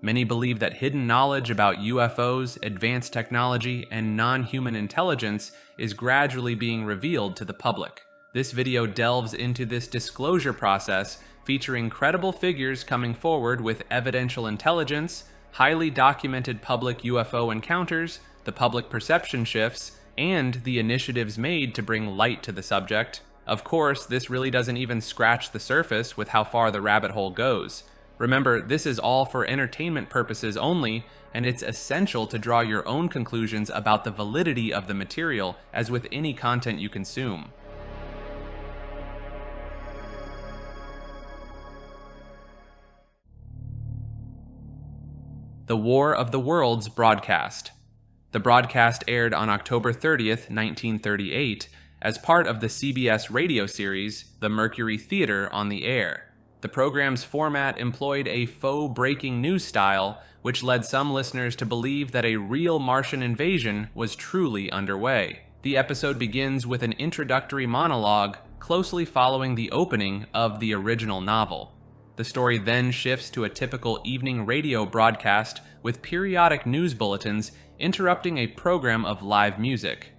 Many believe that hidden knowledge about UFOs, advanced technology, and non-human intelligence is gradually being revealed to the public. This video delves into this disclosure process, featuring credible figures coming forward with evidential intelligence, highly documented public UFO encounters, the public perception shifts, and the initiatives made to bring light to the subject. Of course, this really doesn't even scratch the surface with how far the rabbit hole goes. Remember, this is all for entertainment purposes only, and it's essential to draw your own conclusions about the validity of the material, as with any content you consume. The War of the Worlds broadcast. The broadcast aired on October 30th, 1938, as part of the CBS radio series, The Mercury Theater on the Air. The program's format employed a faux breaking news style, which led some listeners to believe that a real Martian invasion was truly underway. The episode begins with an introductory monologue, closely following the opening of the original novel. The story then shifts to a typical evening radio broadcast with periodic news bulletins interrupting a program of live music.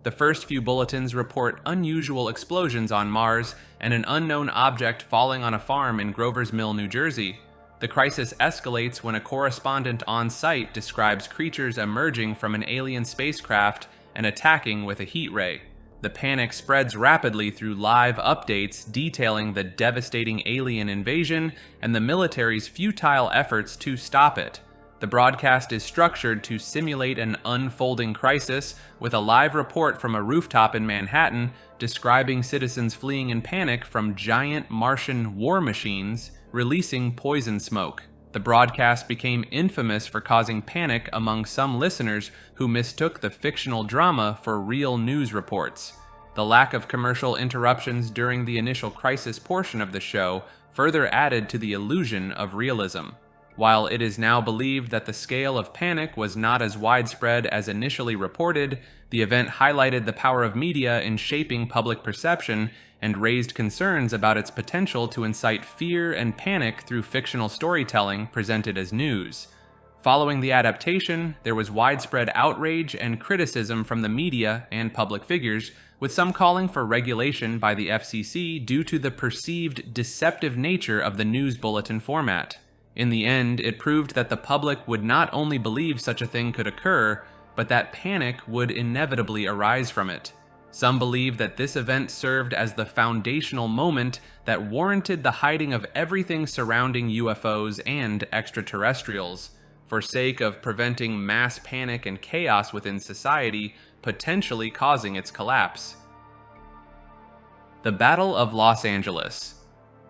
The first few bulletins report unusual explosions on Mars and an unknown object falling on a farm in Grover's Mill, New Jersey. The crisis escalates when a correspondent on site describes creatures emerging from an alien spacecraft and attacking with a heat ray. The panic spreads rapidly through live updates detailing the devastating alien invasion and the military's futile efforts to stop it. The broadcast is structured to simulate an unfolding crisis, with a live report from a rooftop in Manhattan describing citizens fleeing in panic from giant Martian war machines releasing poison smoke. The broadcast became infamous for causing panic among some listeners who mistook the fictional drama for real news reports. The lack of commercial interruptions during the initial crisis portion of the show further added to the illusion of realism. While it is now believed that the scale of panic was not as widespread as initially reported, the event highlighted the power of media in shaping public perception and raised concerns about its potential to incite fear and panic through fictional storytelling presented as news. Following the adaptation, there was widespread outrage and criticism from the media and public figures, with some calling for regulation by the FCC due to the perceived deceptive nature of the news bulletin format. In the end, it proved that the public would not only believe such a thing could occur, but that panic would inevitably arise from it. Some believe that this event served as the foundational moment that warranted the hiding of everything surrounding UFOs and extraterrestrials, for sake of preventing mass panic and chaos within society, potentially causing its collapse. The Battle of Los Angeles.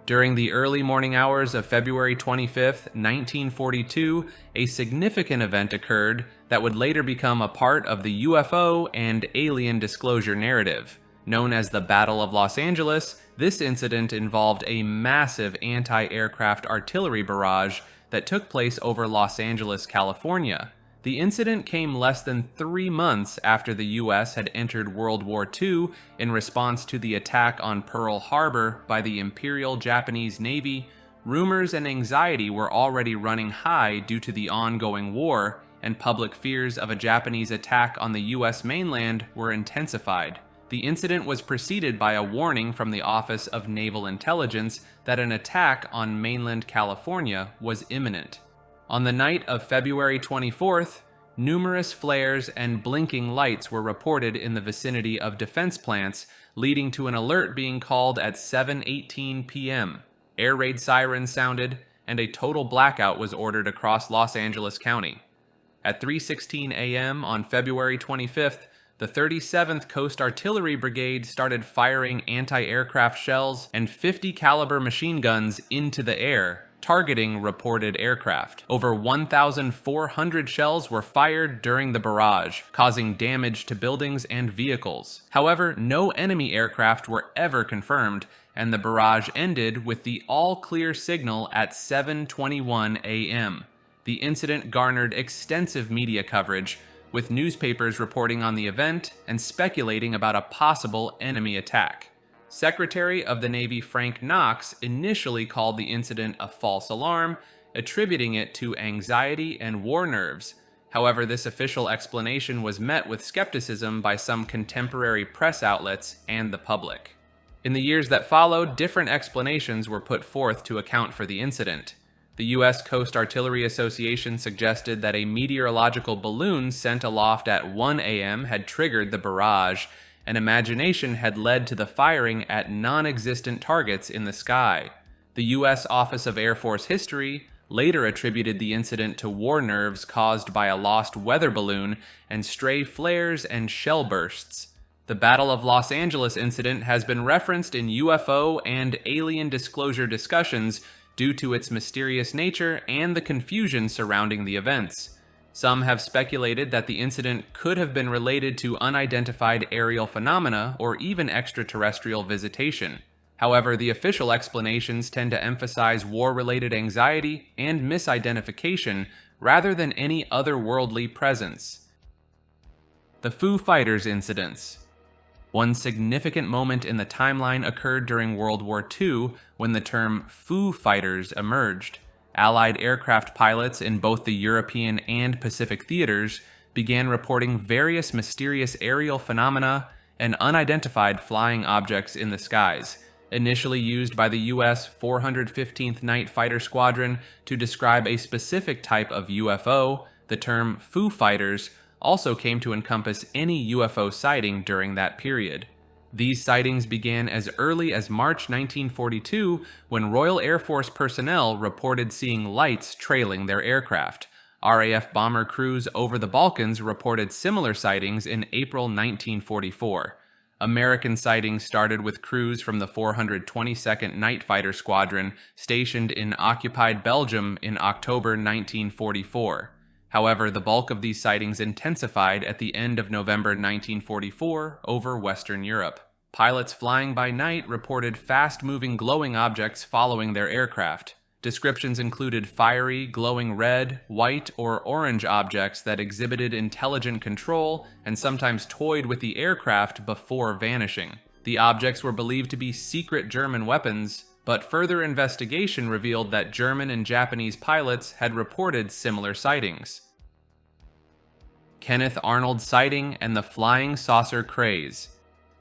During the early morning hours of February 25, 1942, a significant event occurred that would later become a part of the UFO and alien disclosure narrative. Known as the Battle of Los Angeles, this incident involved a massive anti-aircraft artillery barrage that took place over Los Angeles, California. The incident came less than 3 months after the US had entered World War II in response to the attack on Pearl Harbor by the Imperial Japanese Navy. Rumors and anxiety were already running high due to the ongoing war, and public fears of a Japanese attack on the US mainland were intensified. The incident was preceded by a warning from the Office of Naval Intelligence that an attack on mainland California was imminent. On the night of February 24th, numerous flares and blinking lights were reported in the vicinity of defense plants, leading to an alert being called at 7:18 p.m. Air raid sirens sounded, and a total blackout was ordered across Los Angeles County. At 3:16 a.m. on February 25th, the 37th Coast Artillery Brigade started firing anti-aircraft shells and 50 caliber machine guns into the air, targeting reported aircraft. Over 1,400 shells were fired during the barrage, causing damage to buildings and vehicles. However, no enemy aircraft were ever confirmed, and the barrage ended with the all-clear signal at 7:21 a.m. The incident garnered extensive media coverage, with newspapers reporting on the event and speculating about a possible enemy attack. Secretary of the Navy Frank Knox initially called the incident a false alarm attributing it to anxiety and war nerves. However, this official explanation was met with skepticism by some contemporary press outlets and the public. In the years that followed, different explanations were put forth to account for the incident. The U.S. Coast Artillery Association suggested that a meteorological balloon sent aloft at 1 a.m. had triggered the barrage, and imagination had led to the firing at non-existent targets in the sky. The U.S. Office of Air Force History later attributed the incident to war nerves caused by a lost weather balloon and stray flares and shell bursts. The Battle of Los Angeles incident has been referenced in UFO and alien disclosure discussions due to its mysterious nature and the confusion surrounding the events. Some have speculated that the incident could have been related to unidentified aerial phenomena or even extraterrestrial visitation. However, the official explanations tend to emphasize war-related anxiety and misidentification rather than any otherworldly presence. The Foo Fighters Incidents. One significant moment in the timeline occurred during World War II when the term Foo Fighters emerged. Allied aircraft pilots in both the European and Pacific theaters began reporting various mysterious aerial phenomena and unidentified flying objects in the skies, initially used by the U.S. 415th Night Fighter Squadron to describe a specific type of UFO. The term Foo Fighters also came to encompass any UFO sighting during that period. These sightings began as early as March 1942 when Royal Air Force personnel reported seeing lights trailing their aircraft. RAF bomber crews over the Balkans reported similar sightings in April 1944. American sightings started with crews from the 422nd Night Fighter Squadron stationed in occupied Belgium in October 1944. However, the bulk of these sightings intensified at the end of November 1944 over Western Europe. Pilots flying by night reported fast-moving glowing objects following their aircraft. Descriptions included fiery, glowing red, white, or orange objects that exhibited intelligent control and sometimes toyed with the aircraft before vanishing. The objects were believed to be secret German weapons, but further investigation revealed that German and Japanese pilots had reported similar sightings. Kenneth Arnold sighting and the flying saucer craze.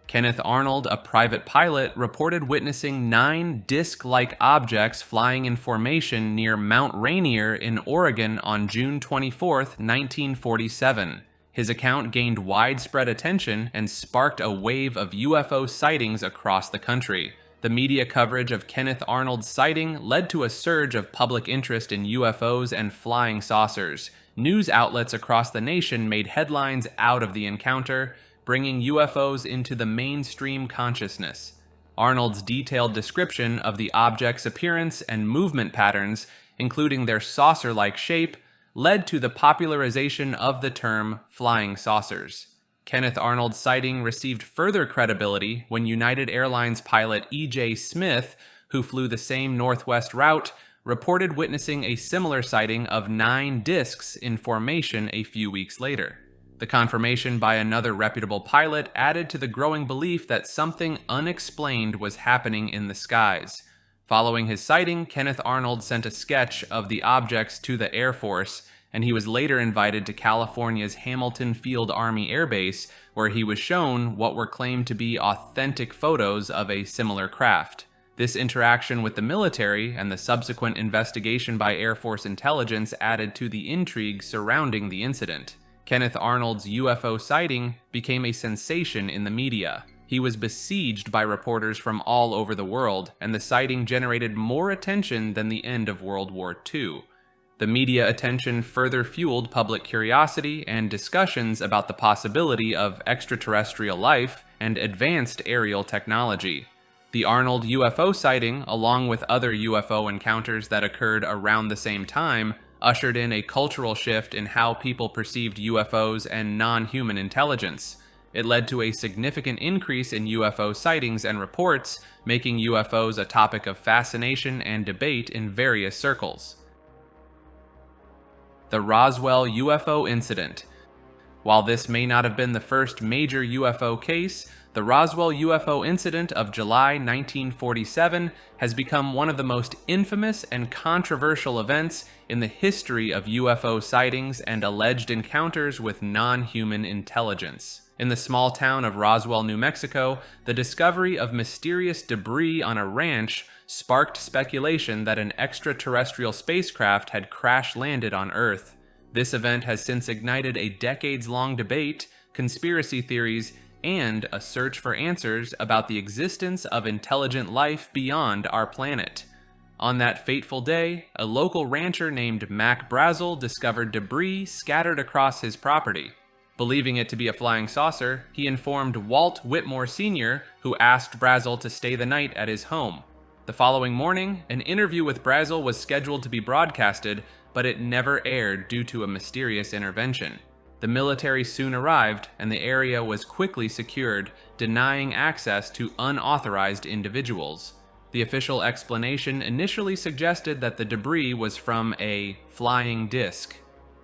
Kenneth Arnold, a private pilot, reported witnessing 9 disc-like objects flying in formation near Mount Rainier in Oregon on June 24, 1947. His account gained widespread attention and sparked a wave of UFO sightings across the country. The media coverage of Kenneth Arnold's sighting led to a surge of public interest in UFOs and flying saucers. News outlets across the nation made headlines out of the encounter, bringing UFOs into the mainstream consciousness. Arnold's detailed description of the object's appearance and movement patterns, including their saucer-like shape, led to the popularization of the term flying saucers. Kenneth Arnold's sighting received further credibility when United Airlines pilot E.J. Smith, who flew the same Northwest route, reported witnessing a similar sighting of 9 discs in formation a few weeks later. The confirmation by another reputable pilot added to the growing belief that something unexplained was happening in the skies. Following his sighting, Kenneth Arnold sent a sketch of the objects to the Air Force, and he was later invited to California's Hamilton Field Army Air Base, where he was shown what were claimed to be authentic photos of a similar craft. This interaction with the military and the subsequent investigation by Air Force intelligence added to the intrigue surrounding the incident. Kenneth Arnold's UFO sighting became a sensation in the media. He was besieged by reporters from all over the world, and the sighting generated more attention than the end of World War II. The media attention further fueled public curiosity and discussions about the possibility of extraterrestrial life and advanced aerial technology. The Arnold UFO sighting, along with other UFO encounters that occurred around the same time, ushered in a cultural shift in how people perceived UFOs and non-human intelligence. It led to a significant increase in UFO sightings and reports, making UFOs a topic of fascination and debate in various circles. The Roswell UFO Incident. While this may not have been the first major UFO case, The Roswell UFO incident of July 1947 has become one of the most infamous and controversial events in the history of UFO sightings and alleged encounters with non-human intelligence. In the small town of Roswell, New Mexico, the discovery of mysterious debris on a ranch sparked speculation that an extraterrestrial spacecraft had crash-landed on Earth. This event has since ignited a decades-long debate, conspiracy theories, and a search for answers about the existence of intelligent life beyond our planet. On that fateful day, a local rancher named Mac Brazel discovered debris scattered across his property. Believing it to be a flying saucer, he informed Walt Whitmore Sr., who asked Brazel to stay the night at his home. The following morning, an interview with Brazel was scheduled to be broadcasted, but it never aired due to a mysterious intervention. The military soon arrived, and the area was quickly secured, denying access to unauthorized individuals. The official explanation initially suggested that the debris was from a flying disc.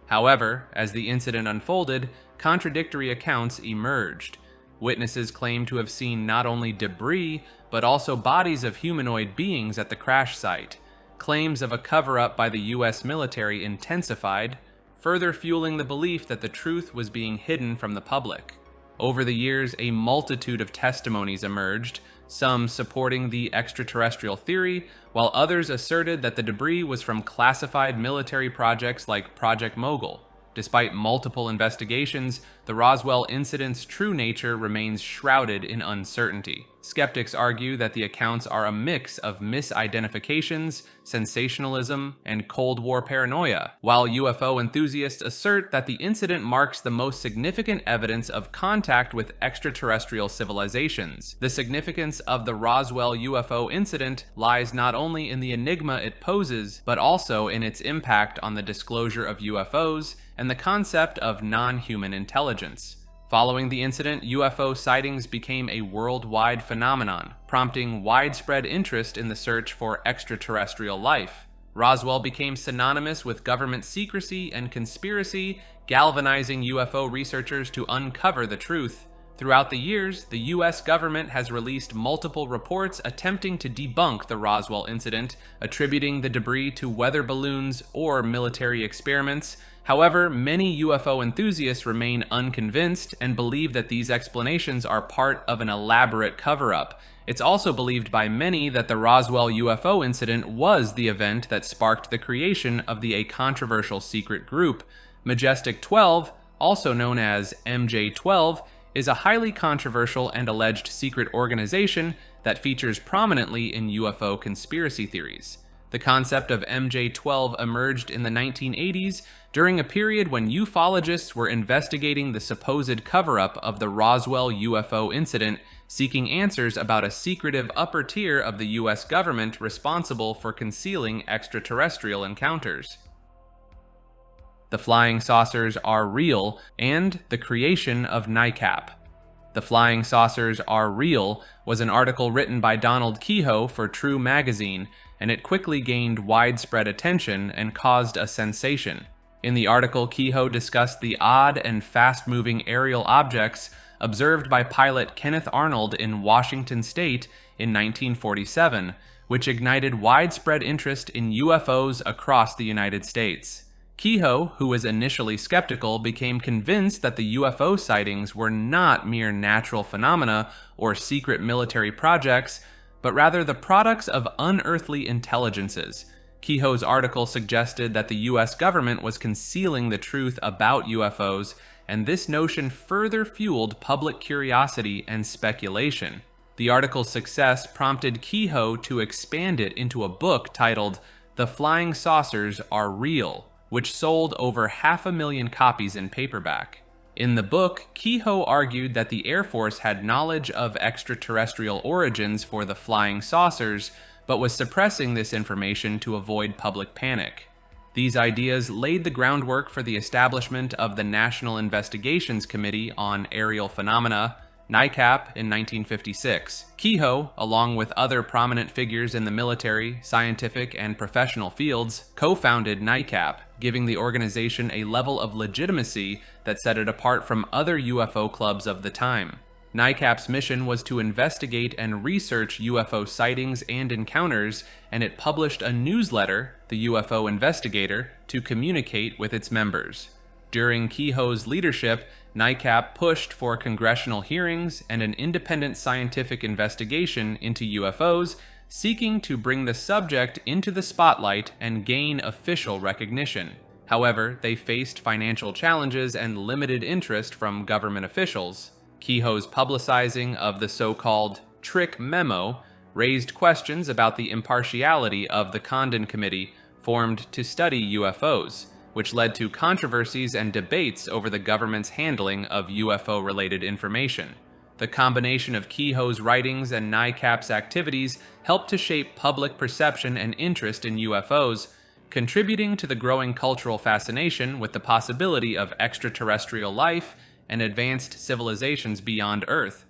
However, as the incident unfolded, contradictory accounts emerged. Witnesses claimed to have seen not only debris, but also bodies of humanoid beings at the crash site. Claims of a cover-up by the U.S. military intensified, further fueling the belief that the truth was being hidden from the public. Over the years, a multitude of testimonies emerged, some supporting the extraterrestrial theory, while others asserted that the debris was from classified military projects like Project Mogul. Despite multiple investigations, the Roswell incident's true nature remains shrouded in uncertainty. Skeptics argue that the accounts are a mix of misidentifications, sensationalism, and Cold War paranoia, while UFO enthusiasts assert that the incident marks the most significant evidence of contact with extraterrestrial civilizations. The significance of the Roswell UFO incident lies not only in the enigma it poses, but also in its impact on the disclosure of UFOs and the concept of non-human intelligence. Following the incident, UFO sightings became a worldwide phenomenon, prompting widespread interest in the search for extraterrestrial life. Roswell became synonymous with government secrecy and conspiracy, galvanizing UFO researchers to uncover the truth. Throughout the years, the U.S. government has released multiple reports attempting to debunk the Roswell incident, attributing the debris to weather balloons or military experiments. However, many UFO enthusiasts remain unconvinced and believe that these explanations are part of an elaborate cover-up. It's also believed by many that the Roswell UFO incident was the event that sparked the creation of the controversial secret group. Majestic 12, also known as MJ-12, is a highly controversial and alleged secret organization that features prominently in UFO conspiracy theories. The concept of MJ-12 emerged in the 1980s during a period when ufologists were investigating the supposed cover-up of the Roswell UFO incident, seeking answers about a secretive upper tier of the US government responsible for concealing extraterrestrial encounters. The Flying Saucers Are Real, and the Creation of NICAP. The Flying Saucers Are Real was an article written by Donald Kehoe for True magazine, and it quickly gained widespread attention and caused a sensation. In the article, Kehoe discussed the odd and fast-moving aerial objects observed by pilot Kenneth Arnold in Washington State in 1947, which ignited widespread interest in UFOs across the United States. Kehoe, who was initially skeptical, became convinced that the UFO sightings were not mere natural phenomena or secret military projects, but rather the products of unearthly intelligences. Kehoe's article suggested that the US government was concealing the truth about UFOs, and this notion further fueled public curiosity and speculation. The article's success prompted Kehoe to expand it into a book titled The Flying Saucers Are Real, which sold over 500,000 copies in paperback. In the book, Kehoe argued that the Air Force had knowledge of extraterrestrial origins for the flying saucers, but was suppressing this information to avoid public panic. These ideas laid the groundwork for the establishment of the National Investigations Committee on Aerial Phenomena, NICAP, in 1956. Kehoe, along with other prominent figures in the military, scientific, and professional fields, co-founded NICAP, giving the organization a level of legitimacy that set it apart from other UFO clubs of the time. NICAP's mission was to investigate and research UFO sightings and encounters, and it published a newsletter, the UFO Investigator, to communicate with its members. During Kehoe's leadership, NICAP pushed for congressional hearings and an independent scientific investigation into UFOs, seeking to bring the subject into the spotlight and gain official recognition. However, they faced financial challenges and limited interest from government officials. Kehoe's publicizing of the so-called trick memo raised questions about the impartiality of the Condon Committee formed to study UFOs, which led to controversies and debates over the government's handling of UFO-related information. The combination of Kehoe's writings and NICAP's activities helped to shape public perception and interest in UFOs, contributing to the growing cultural fascination with the possibility of extraterrestrial life and advanced civilizations beyond Earth.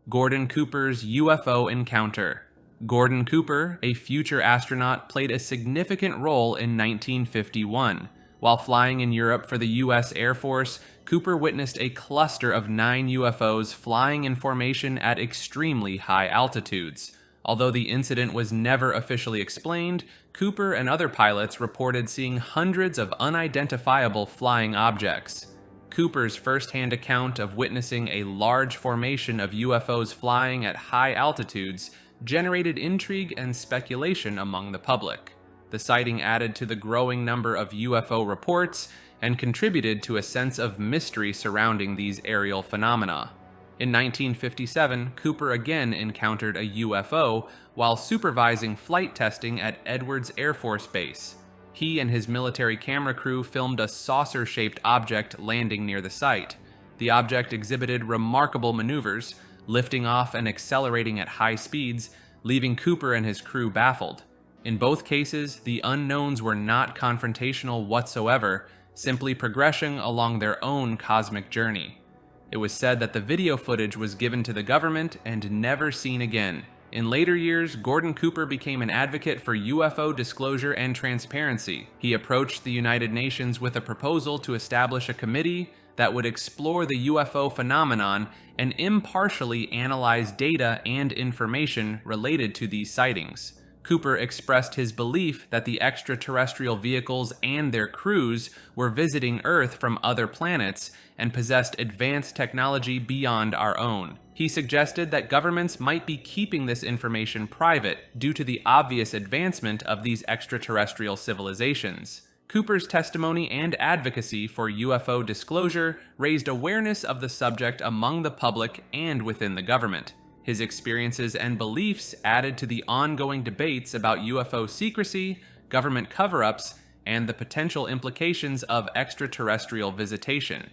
Gordon Cooper's UFO encounter. Gordon Cooper, a future astronaut, played a significant role in 1951. While flying in Europe for the U.S. Air Force, Cooper witnessed a cluster of 9 UFOs flying in formation at extremely high altitudes. Although the incident was never officially explained, Cooper and other pilots reported seeing hundreds of unidentifiable flying objects. Cooper's first-hand account of witnessing a large formation of UFOs flying at high altitudes generated intrigue and speculation among the public. The sighting added to the growing number of UFO reports and contributed to a sense of mystery surrounding these aerial phenomena. In 1957, Cooper again encountered a UFO while supervising flight testing at Edwards Air Force Base. He and his military camera crew filmed a saucer-shaped object landing near the site. The object exhibited remarkable maneuvers, lifting off and accelerating at high speeds, leaving Cooper and his crew baffled. In both cases, the unknowns were not confrontational whatsoever, simply progression along their own cosmic journey. It was said that the video footage was given to the government and never seen again. In later years, Gordon Cooper became an advocate for UFO disclosure and transparency. He approached the United Nations with a proposal to establish a committee that would explore the UFO phenomenon and impartially analyze data and information related to these sightings. Cooper expressed his belief that the extraterrestrial vehicles and their crews were visiting Earth from other planets and possessed advanced technology beyond our own. He suggested that governments might be keeping this information private due to the obvious advancement of these extraterrestrial civilizations. Cooper's testimony and advocacy for UFO disclosure raised awareness of the subject among the public and within the government. His experiences and beliefs added to the ongoing debates about UFO secrecy, government cover-ups, and the potential implications of extraterrestrial visitation.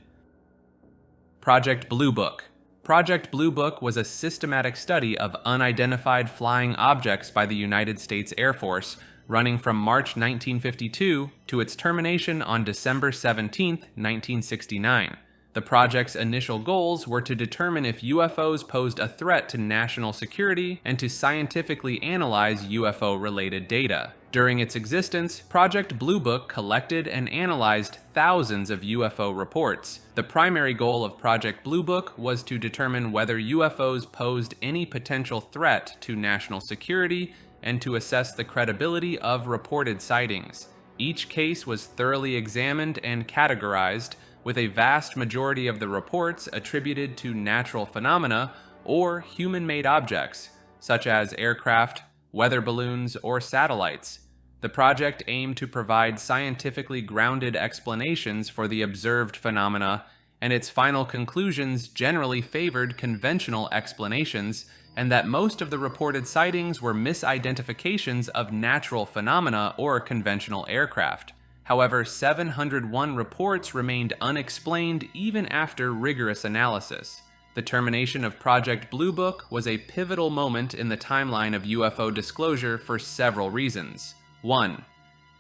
Project Blue Book. Project Blue Book was a systematic study of unidentified flying objects by the United States Air Force, running from March 1952 to its termination on December 17, 1969. The project's initial goals were to determine if UFOs posed a threat to national security and to scientifically analyze UFO-related data. During its existence, Project Blue Book collected and analyzed thousands of UFO reports. The primary goal of Project Blue Book was to determine whether UFOs posed any potential threat to national security and to assess the credibility of reported sightings. Each case was thoroughly examined and categorized, with a vast majority of the reports attributed to natural phenomena or human-made objects, such as aircraft, weather balloons, or satellites. The project aimed to provide scientifically grounded explanations for the observed phenomena, and its final conclusions generally favored conventional explanations, and that most of the reported sightings were misidentifications of natural phenomena or conventional aircraft. However, 701 reports remained unexplained even after rigorous analysis. The termination of Project Blue Book was a pivotal moment in the timeline of UFO disclosure for several reasons. 1.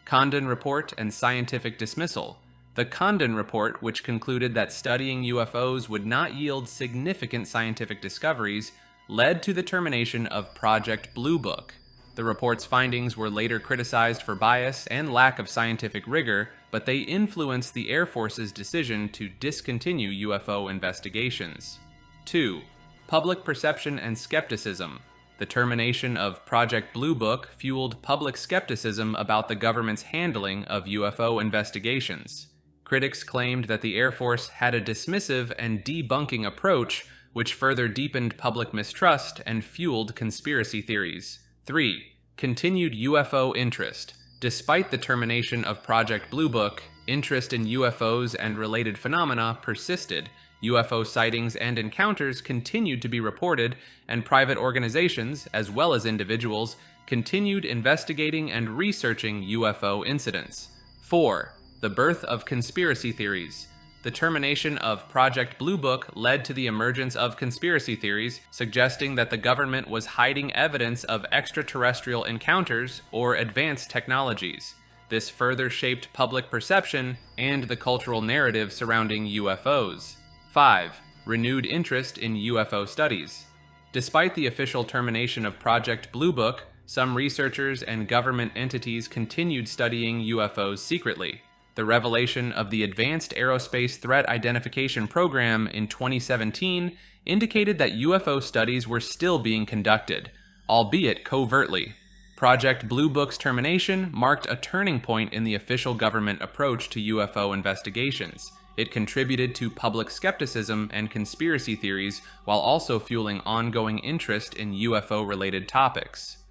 Condon Report and scientific dismissal. The Condon Report, which concluded that studying UFOs would not yield significant scientific discoveries, led to the termination of Project Blue Book. The report's findings were later criticized for bias and lack of scientific rigor, but they influenced the Air Force's decision to discontinue UFO investigations. 2. Public perception and skepticism. The termination of Project Blue Book fueled public skepticism about the government's handling of UFO investigations. Critics claimed that the Air Force had a dismissive and debunking approach, which further deepened public mistrust and fueled conspiracy theories. 3. Continued UFO interest. Despite the termination of Project Blue Book, interest in UFOs and related phenomena persisted. UFO sightings and encounters continued to be reported, and private organizations, as well as individuals, continued investigating and researching UFO incidents. 4. The birth of conspiracy theories. The termination of Project Blue Book led to the emergence of conspiracy theories, suggesting that the government was hiding evidence of extraterrestrial encounters or advanced technologies. This further shaped public perception and the cultural narrative surrounding UFOs. 5. Renewed interest in UFO studies. Despite the official termination of Project Blue Book, some researchers and government entities continued studying UFOs secretly. The revelation of the Advanced Aerospace Threat Identification Program in 2017 indicated that UFO studies were still being conducted, albeit covertly. Project Blue Book's termination marked a turning point in the official government approach to UFO investigations. It contributed to public skepticism and conspiracy theories while also fueling ongoing interest in UFO-related topics.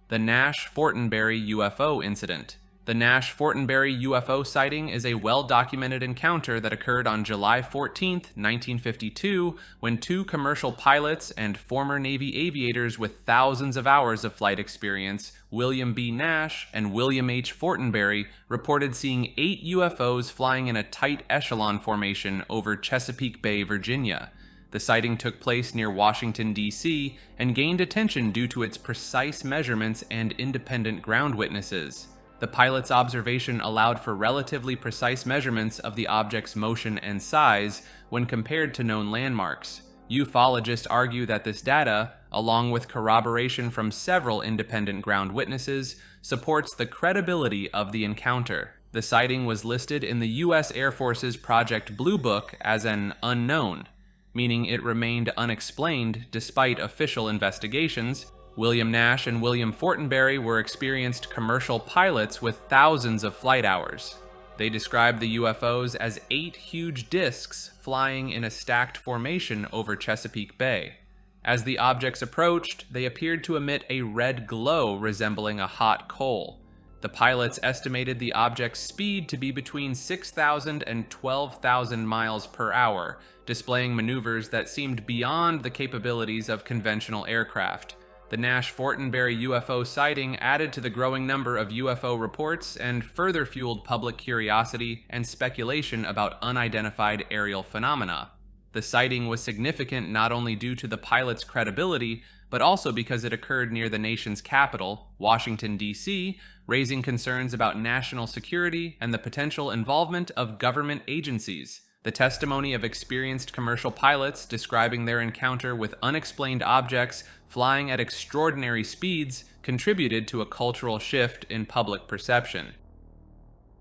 The Nash-Fortenberry UFO Incident. The Nash-Fortenberry UFO sighting is a well-documented encounter that occurred on July 14, 1952, when two commercial pilots and former Navy aviators with thousands of hours of flight experience, William B. Nash and William H. Fortenberry, reported seeing 8 UFOs flying in a tight echelon formation over Chesapeake Bay, Virginia. The sighting took place near Washington, D.C., and gained attention due to its precise measurements and independent ground witnesses. The pilot's observation allowed for relatively precise measurements of the object's motion and size when compared to known landmarks. Ufologists argue that this data, along with corroboration from several independent ground witnesses, supports the credibility of the encounter. The sighting was listed in the U.S. Air Force's Project Blue Book as an unknown, meaning it remained unexplained despite official investigations. William Nash and William Fortenberry were experienced commercial pilots with thousands of flight hours. They described the UFOs as 8 huge discs flying in a stacked formation over Chesapeake Bay. As the objects approached, they appeared to emit a red glow resembling a hot coal. The pilots estimated the object's speed to be between 6,000 and 12,000 miles per hour, displaying maneuvers that seemed beyond the capabilities of conventional aircraft. The Nash-Fortenberry UFO sighting added to the growing number of UFO reports and further fueled public curiosity and speculation about unidentified aerial phenomena. The sighting was significant not only due to the pilot's credibility, but also because it occurred near the nation's capital, Washington, D.C., raising concerns about national security and the potential involvement of government agencies. The testimony of experienced commercial pilots describing their encounter with unexplained objects flying at extraordinary speeds contributed to a cultural shift in public perception.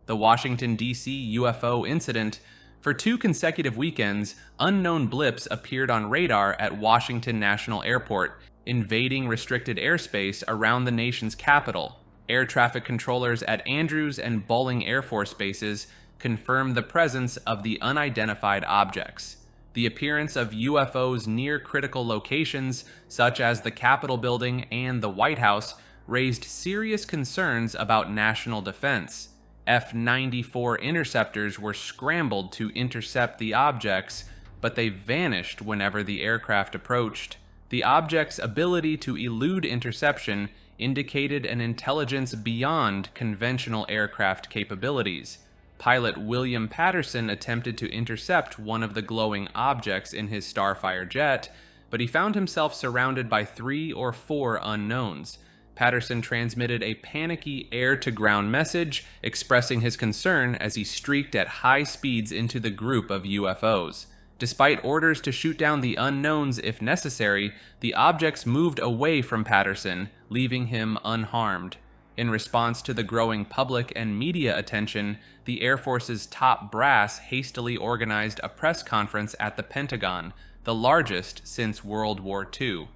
The Washington, D.C. UFO incident. For 2 consecutive weekends, unknown blips appeared on radar at Washington National Airport, invading restricted airspace around the nation's capital. Air traffic controllers at Andrews and Bolling Air Force bases confirmed the presence of the unidentified objects. The appearance of UFOs near critical locations, such as the Capitol building and the White House, raised serious concerns about national defense. F-94 interceptors were scrambled to intercept the objects, but they vanished whenever the aircraft approached. The object's ability to elude interception indicated an intelligence beyond conventional aircraft capabilities. Pilot William Patterson attempted to intercept one of the glowing objects in his Starfire jet, but he found himself surrounded by 3 or 4 unknowns. Patterson transmitted a panicky air-to-ground message expressing his concern as he streaked at high speeds into the group of UFOs. Despite orders to shoot down the unknowns if necessary, the objects moved away from Patterson, leaving him unharmed. In response to the growing public and media attention, the Air Force's top brass hastily organized a press conference at the Pentagon, the largest since World War II.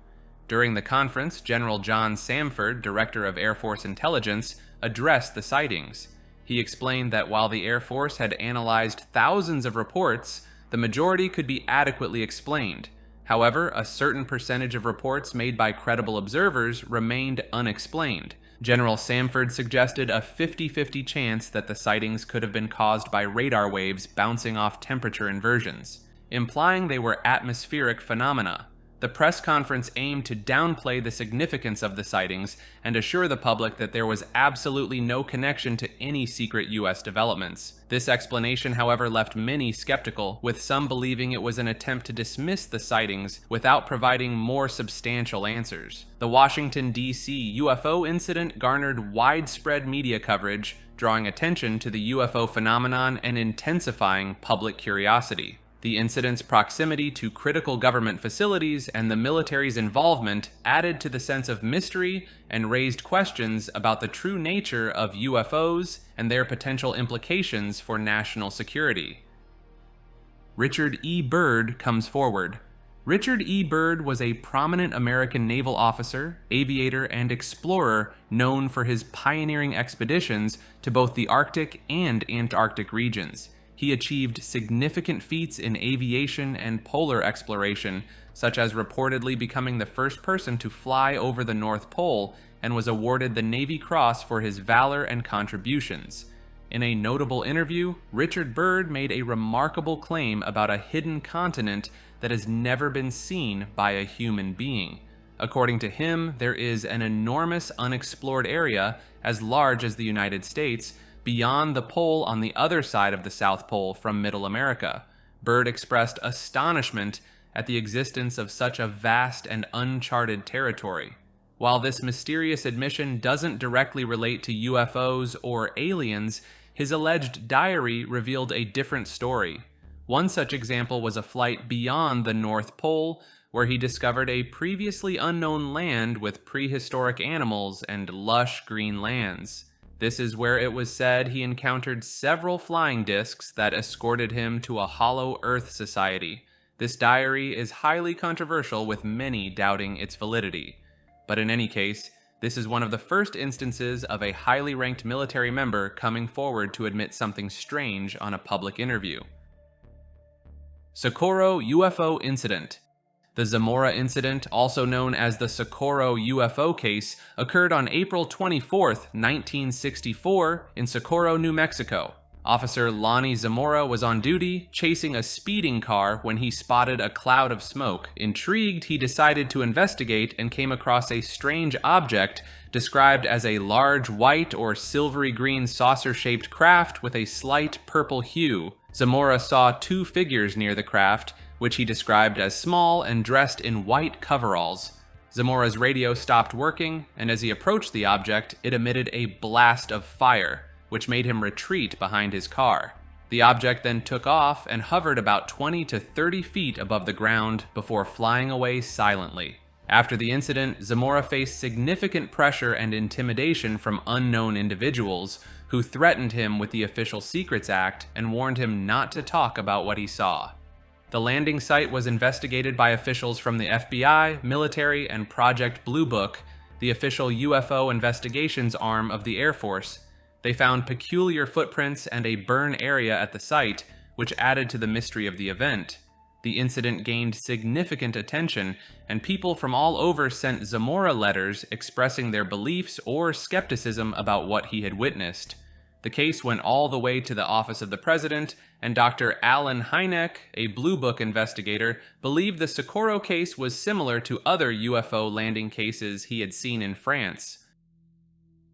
During the conference, General John Samford, Director of Air Force Intelligence, addressed the sightings. He explained that while the Air Force had analyzed thousands of reports, the majority could be adequately explained. However, a certain percentage of reports made by credible observers remained unexplained. General Samford suggested a 50-50 chance that the sightings could have been caused by radar waves bouncing off temperature inversions, implying they were atmospheric phenomena. The press conference aimed to downplay the significance of the sightings and assure the public that there was absolutely no connection to any secret U.S. developments. This explanation, however, left many skeptical, with some believing it was an attempt to dismiss the sightings without providing more substantial answers. The Washington, D.C. UFO incident garnered widespread media coverage, drawing attention to the UFO phenomenon and intensifying public curiosity. The incident's proximity to critical government facilities and the military's involvement added to the sense of mystery and raised questions about the true nature of UFOs and their potential implications for national security. Richard E. Byrd comes forward. Richard E. Byrd was a prominent American naval officer, aviator, and explorer known for his pioneering expeditions to both the Arctic and Antarctic regions. He achieved significant feats in aviation and polar exploration, such as reportedly becoming the first person to fly over the North Pole, and was awarded the Navy Cross for his valor and contributions. In a notable interview, Richard Byrd made a remarkable claim about a hidden continent that has never been seen by a human being. According to him, there is an enormous unexplored area, as large as the United States, beyond the pole on the other side of the South Pole from Middle America. Byrd expressed astonishment at the existence of such a vast and uncharted territory. While this mysterious admission doesn't directly relate to UFOs or aliens, his alleged diary revealed a different story. One such example was a flight beyond the North Pole, where he discovered a previously unknown land with prehistoric animals and lush green lands. This is where it was said he encountered several flying discs that escorted him to a hollow Earth society. This diary is highly controversial, with many doubting its validity. But in any case, this is one of the first instances of a highly ranked military member coming forward to admit something strange on a public interview. Socorro UFO Incident. The Zamora incident, also known as the Socorro UFO case, occurred on April 24, 1964, in Socorro, New Mexico. Officer Lonnie Zamora was on duty, chasing a speeding car when he spotted a cloud of smoke. Intrigued, he decided to investigate and came across a strange object described as a large white or silvery green saucer-shaped craft with a slight purple hue. Zamora saw two figures near the craft, which he described as small and dressed in white coveralls. Zamora's radio stopped working, and as he approached the object, it emitted a blast of fire, which made him retreat behind his car. The object then took off and hovered about 20 to 30 feet above the ground before flying away silently. After the incident, Zamora faced significant pressure and intimidation from unknown individuals who threatened him with the Official Secrets Act and warned him not to talk about what he saw. The landing site was investigated by officials from the FBI, military, and Project Blue Book, the official UFO investigations arm of the Air Force. They found peculiar footprints and a burn area at the site, which added to the mystery of the event. The incident gained significant attention, and people from all over sent Zamora letters expressing their beliefs or skepticism about what he had witnessed. The case went all the way to the Office of the President, and Dr. Alan Hynek, a Blue Book investigator, believed the Socorro case was similar to other UFO landing cases he had seen in France.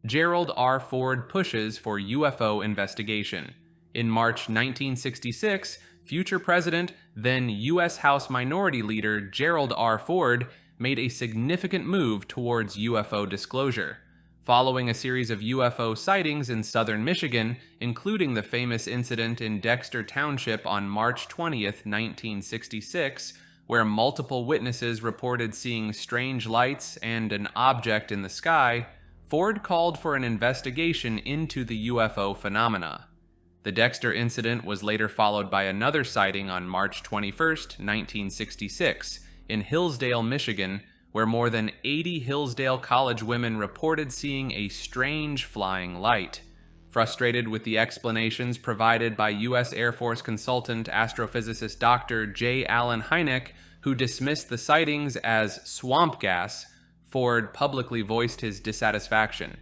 Gerald R. Ford pushes for UFO investigation. In March 1966, future President, then U.S. House Minority Leader Gerald R. Ford, made a significant move towards UFO disclosure. Following a series of UFO sightings in southern Michigan, including the famous incident in Dexter Township on March 20, 1966, where multiple witnesses reported seeing strange lights and an object in the sky, Ford called for an investigation into the UFO phenomena. The Dexter incident was later followed by another sighting on March 21, 1966, in Hillsdale, Michigan, where more than 80 Hillsdale College women reported seeing a strange flying light. Frustrated with the explanations provided by U.S. Air Force consultant astrophysicist Dr. J. Allen Hynek, who dismissed the sightings as swamp gas, Ford publicly voiced his dissatisfaction.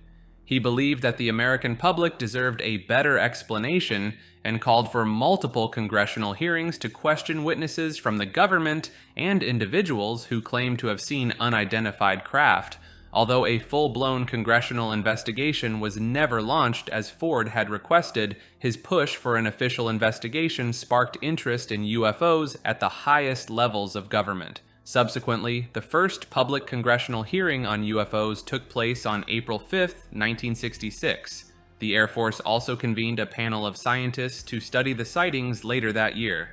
He believed that the American public deserved a better explanation and called for multiple congressional hearings to question witnesses from the government and individuals who claimed to have seen unidentified craft, although a full-blown congressional investigation was never launched as Ford had requested. His push for an official investigation sparked interest in UFOs at the highest levels of government. Subsequently, the first public congressional hearing on UFOs took place on April 5, 1966. The Air Force also convened a panel of scientists to study the sightings later that year.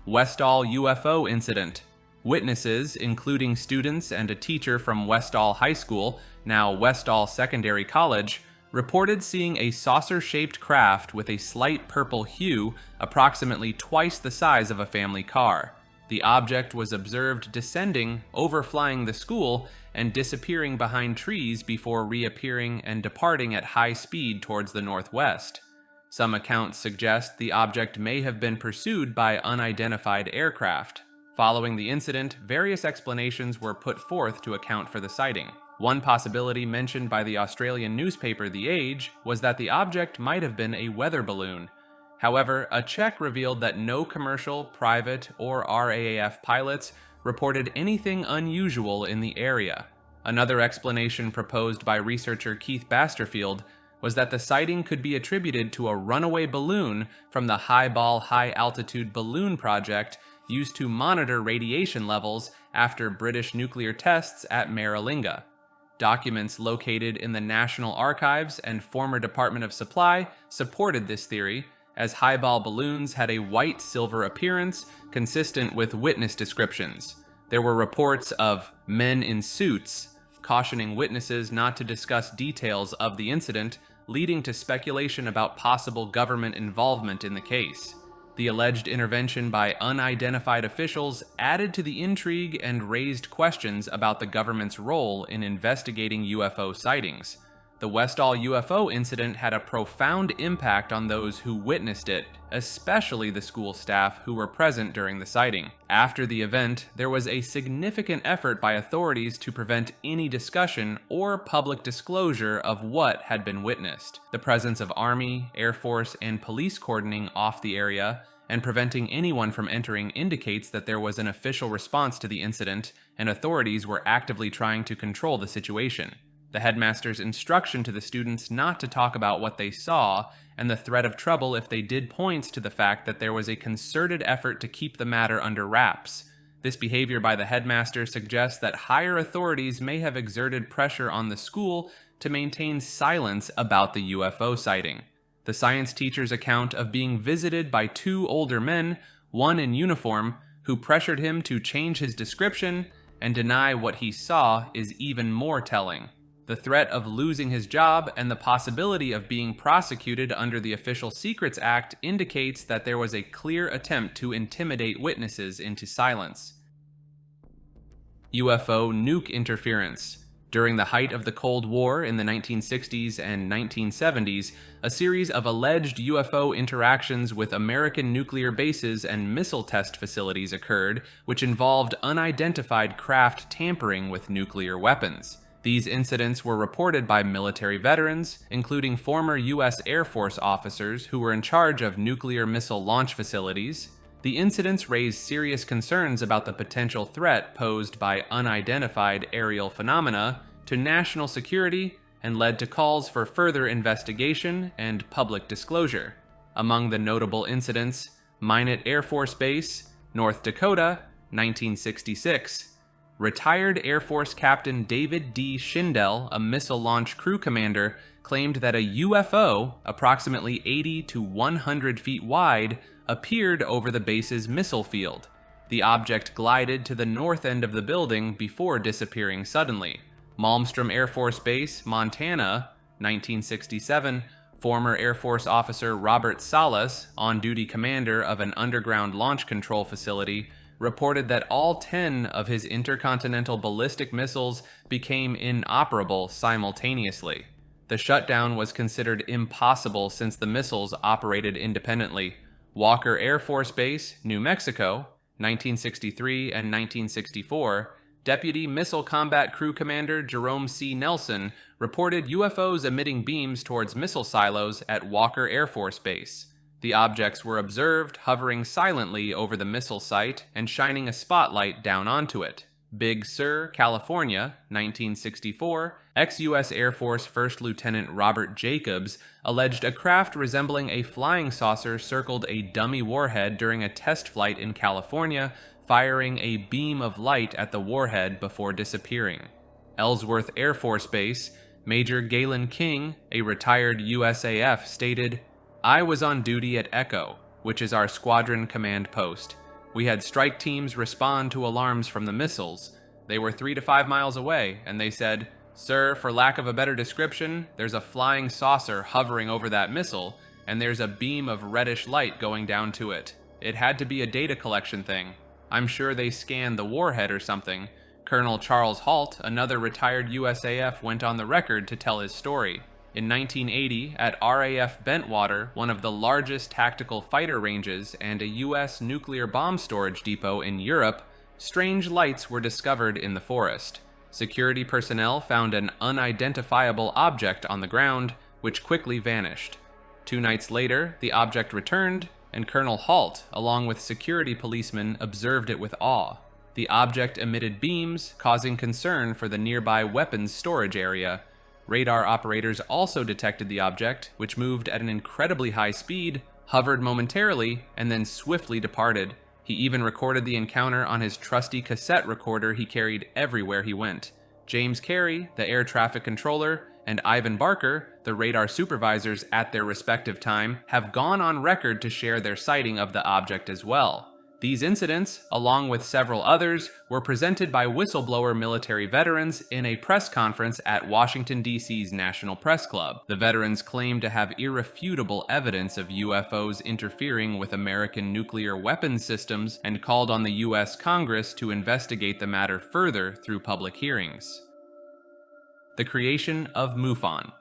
Westall UFO Incident. Witnesses, including students and a teacher from Westall High School, now Westall Secondary College, reported seeing a saucer-shaped craft with a slight purple hue, approximately twice the size of a family car. The object was observed descending, overflying the school, and disappearing behind trees before reappearing and departing at high speed towards the northwest. Some accounts suggest the object may have been pursued by unidentified aircraft. Following the incident, various explanations were put forth to account for the sighting. One possibility mentioned by the Australian newspaper The Age was that the object might have been a weather balloon. However, a check revealed that no commercial, private, or RAAF pilots reported anything unusual in the area. Another explanation proposed by researcher Keith Basterfield was that the sighting could be attributed to a runaway balloon from the Highball High Altitude Balloon Project used to monitor radiation levels after British nuclear tests at Maralinga. Documents located in the National Archives and former Department of Supply supported this theory, as highball balloons had a white-silver appearance consistent with witness descriptions. There were reports of men in suits, cautioning witnesses not to discuss details of the incident, leading to speculation about possible government involvement in the case. The alleged intervention by unidentified officials added to the intrigue and raised questions about the government's role in investigating UFO sightings. The Westall UFO incident had a profound impact on those who witnessed it, especially the school staff who were present during the sighting. After the event, there was a significant effort by authorities to prevent any discussion or public disclosure of what had been witnessed. The presence of Army, Air Force, and police cordoning off the area and preventing anyone from entering indicates that there was an official response to the incident, and authorities were actively trying to control the situation. The headmaster's instruction to the students not to talk about what they saw, and the threat of trouble if they did, points to the fact that there was a concerted effort to keep the matter under wraps. This behavior by the headmaster suggests that higher authorities may have exerted pressure on the school to maintain silence about the UFO sighting. The science teacher's account of being visited by two older men, one in uniform, who pressured him to change his description and deny what he saw is even more telling. The threat of losing his job and the possibility of being prosecuted under the Official Secrets Act indicates that there was a clear attempt to intimidate witnesses into silence. UFO nuke interference. During the height of the Cold War in the 1960s and 1970s, a series of alleged UFO interactions with American nuclear bases and missile test facilities occurred, which involved unidentified craft tampering with nuclear weapons. These incidents were reported by military veterans, including former U.S. Air Force officers who were in charge of nuclear missile launch facilities. The incidents raised serious concerns about the potential threat posed by unidentified aerial phenomena to national security and led to calls for further investigation and public disclosure. Among the notable incidents, Minot Air Force Base, North Dakota, 1966. Retired Air Force Captain David D. Schindel, a missile launch crew commander, claimed that a UFO, approximately 80 to 100 feet wide, appeared over the base's missile field. The object glided to the north end of the building before disappearing suddenly. Malmstrom Air Force Base, Montana, 1967, former Air Force officer Robert Salas, on-duty commander of an underground launch control facility, reported that all 10 of his intercontinental ballistic missiles became inoperable simultaneously. The shutdown was considered impossible since the missiles operated independently. Walker Air Force Base, New Mexico, 1963 and 1964, Deputy Missile Combat Crew Commander Jerome C. Nelson reported UFOs emitting beams towards missile silos at Walker Air Force Base. The objects were observed hovering silently over the missile site and shining a spotlight down onto it. Big Sur, California, 1964, ex-U.S. Air Force First Lieutenant Robert Jacobs alleged a craft resembling a flying saucer circled a dummy warhead during a test flight in California, firing a beam of light at the warhead before disappearing. Ellsworth Air Force Base, Major Galen King, a retired USAF, stated, "I was on duty at Echo, which is our squadron command post. We had strike teams respond to alarms from the missiles. They were 3 to 5 miles away, and they said, 'Sir, for lack of a better description, there's a flying saucer hovering over that missile, and there's a beam of reddish light going down to it. It had to be a data collection thing. I'm sure they scanned the warhead or something.'" Colonel Charles Halt, another retired USAF, went on the record to tell his story. In 1980, at RAF Bentwater, one of the largest tactical fighter ranges and a U.S. nuclear bomb storage depot in Europe, strange lights were discovered in the forest. Security personnel found an unidentifiable object on the ground, which quickly vanished. 2 nights later, the object returned, and Colonel Halt, along with security policemen, observed it with awe. The object emitted beams, causing concern for the nearby weapons storage area. Radar operators also detected the object, which moved at an incredibly high speed, hovered momentarily, and then swiftly departed. He even recorded the encounter on his trusty cassette recorder he carried everywhere he went. James Carey, the air traffic controller, and Ivan Barker, the radar supervisors at their respective time, have gone on record to share their sighting of the object as well. These incidents, along with several others, were presented by whistleblower military veterans in a press conference at Washington, D.C.'s National Press Club. The veterans claimed to have irrefutable evidence of UFOs interfering with American nuclear weapons systems and called on the U.S. Congress to investigate the matter further through public hearings. The creation of MUFON.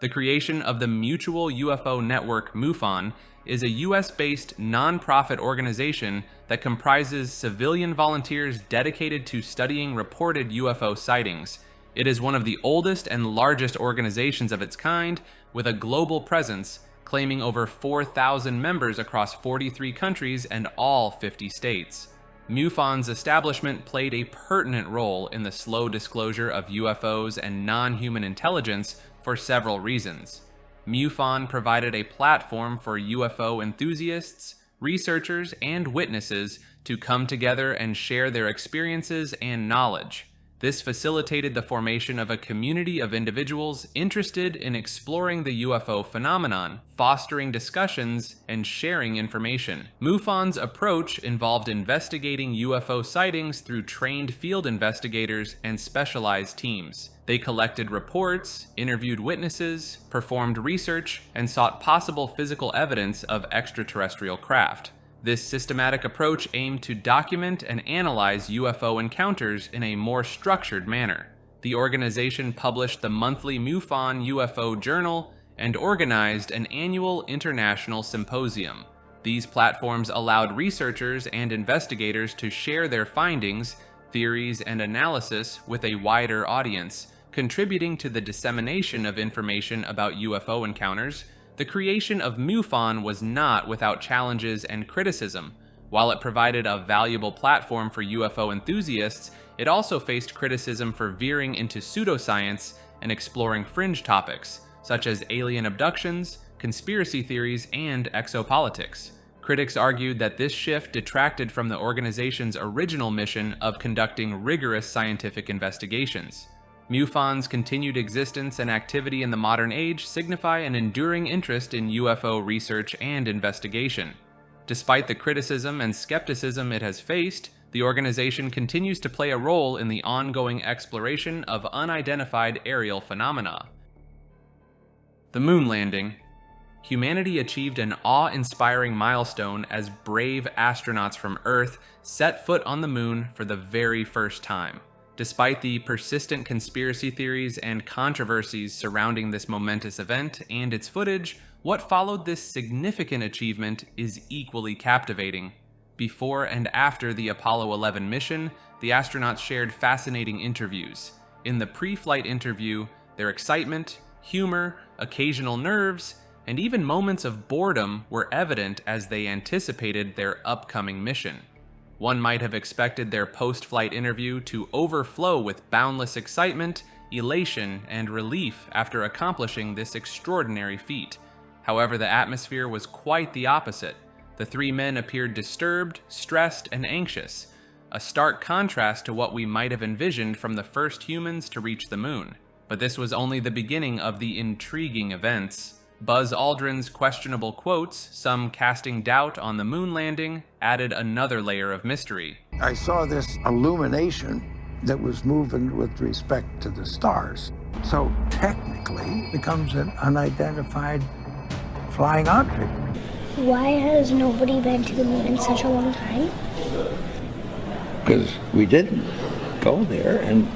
The creation of the Mutual UFO Network MUFON is a US-based non-profit organization that comprises civilian volunteers dedicated to studying reported UFO sightings. It is one of the oldest and largest organizations of its kind, with a global presence, claiming over 4,000 members across 43 countries and all 50 states. MUFON's establishment played a pertinent role in the slow disclosure of UFOs and non-human intelligence for several reasons. MUFON provided a platform for UFO enthusiasts, researchers, and witnesses to come together and share their experiences and knowledge. This facilitated the formation of a community of individuals interested in exploring the UFO phenomenon, fostering discussions, and sharing information. MUFON's approach involved investigating UFO sightings through trained field investigators and specialized teams. They collected reports, interviewed witnesses, performed research, and sought possible physical evidence of extraterrestrial craft. This systematic approach aimed to document and analyze UFO encounters in a more structured manner. The organization published the monthly MUFON UFO Journal and organized an annual international symposium. These platforms allowed researchers and investigators to share their findings, theories, and analysis with a wider audience, contributing to the dissemination of information about UFO encounters. The creation of MUFON was not without challenges and criticism. While it provided a valuable platform for UFO enthusiasts, it also faced criticism for veering into pseudoscience and exploring fringe topics, such as alien abductions, conspiracy theories, and exopolitics. Critics argued that this shift detracted from the organization's original mission of conducting rigorous scientific investigations. MUFON's continued existence and activity in the modern age signify an enduring interest in UFO research and investigation. Despite the criticism and skepticism it has faced, The organization continues to play a role in the ongoing exploration of unidentified aerial phenomena. The moon landing. Humanity achieved an awe-inspiring milestone as brave astronauts from Earth set foot on the moon for the very first time. Despite the persistent conspiracy theories and controversies surrounding this momentous event and its footage, what followed this significant achievement is equally captivating. Before and after the Apollo 11 mission, the astronauts shared fascinating interviews. In the pre-flight interview, their excitement, humor, occasional nerves, and even moments of boredom were evident as they anticipated their upcoming mission. One might have expected their post-flight interview to overflow with boundless excitement, elation, and relief after accomplishing this extraordinary feat. However, the atmosphere was quite the opposite. The three men appeared disturbed, stressed, and anxious, a stark contrast to what we might have envisioned from the first humans to reach the moon. But this was only the beginning of the intriguing events. Buzz Aldrin's questionable quotes, some casting doubt on the moon landing, added another layer of mystery. I saw this illumination that was moving with respect to the stars. So technically it becomes an unidentified flying object. Why has nobody been to the moon in such a long time? Because we didn't go there, and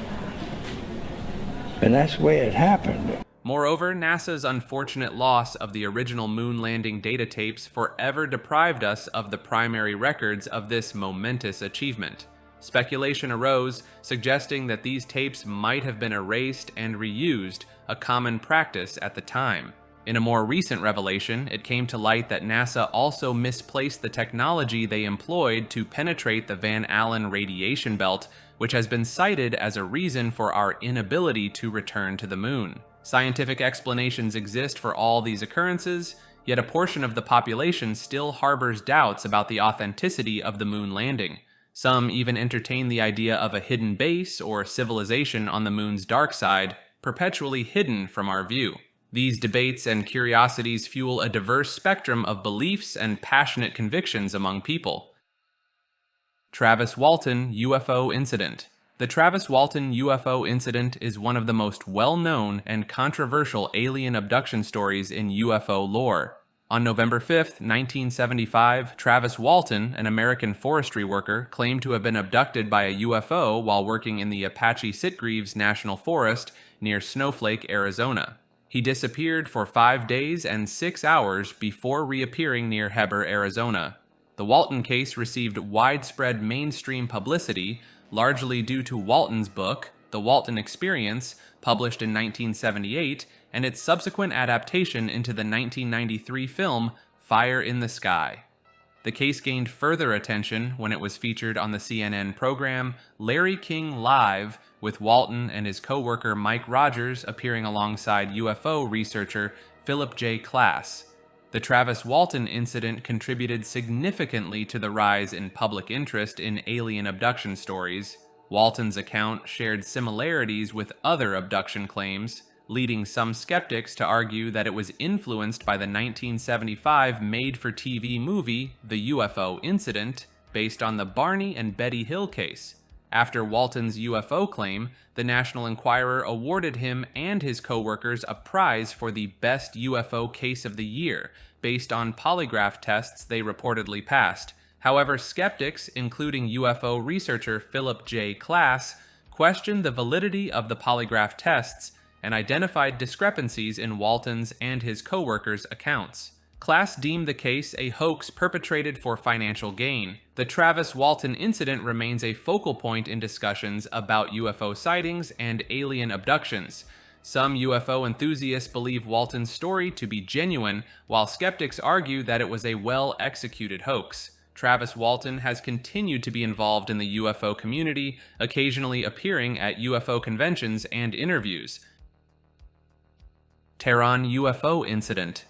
that's the way it happened. Moreover, NASA's unfortunate loss of the original moon landing data tapes forever deprived us of the primary records of this momentous achievement. Speculation arose, suggesting that these tapes might have been erased and reused, a common practice at the time. In a more recent revelation, it came to light that NASA also misplaced the technology they employed to penetrate the Van Allen radiation belt, which has been cited as a reason for our inability to return to the moon. Scientific explanations exist for all these occurrences, yet a portion of the population still harbors doubts about the authenticity of the moon landing. Some even entertain the idea of a hidden base or civilization on the moon's dark side, perpetually hidden from our view. These debates and curiosities fuel a diverse spectrum of beliefs and passionate convictions among people. Travis Walton UFO Incident. The Travis Walton UFO incident is one of the most well-known and controversial alien abduction stories in UFO lore. On November 5, 1975, Travis Walton, an American forestry worker, claimed to have been abducted by a UFO while working in the Apache Sitgreaves National Forest near Snowflake, Arizona. He disappeared for 5 days and 6 hours before reappearing near Heber, Arizona. The Walton case received widespread mainstream publicity, largely due to Walton's book, The Walton Experience, published in 1978, and its subsequent adaptation into the 1993 film Fire in the Sky. The case gained further attention when it was featured on the CNN program Larry King Live, with Walton and his co-worker Mike Rogers appearing alongside UFO researcher Philip J. Klass. The Travis Walton incident contributed significantly to the rise in public interest in alien abduction stories. Walton's account shared similarities with other abduction claims, leading some skeptics to argue that it was influenced by the 1975 made-for-TV movie The UFO Incident, based on the Barney and Betty Hill case. After Walton's UFO claim, the National Enquirer awarded him and his co-workers a prize for the best UFO case of the year, based on polygraph tests they reportedly passed. However, skeptics, including UFO researcher Philip J. Klass, questioned the validity of the polygraph tests and identified discrepancies in Walton's and his co-workers' accounts. Klass deemed the case a hoax perpetrated for financial gain. The Travis Walton incident remains a focal point in discussions about UFO sightings and alien abductions. Some UFO enthusiasts believe Walton's story to be genuine, while skeptics argue that it was a well-executed hoax. Travis Walton has continued to be involved in the UFO community, occasionally appearing at UFO conventions and interviews. Tehran UFO Incident.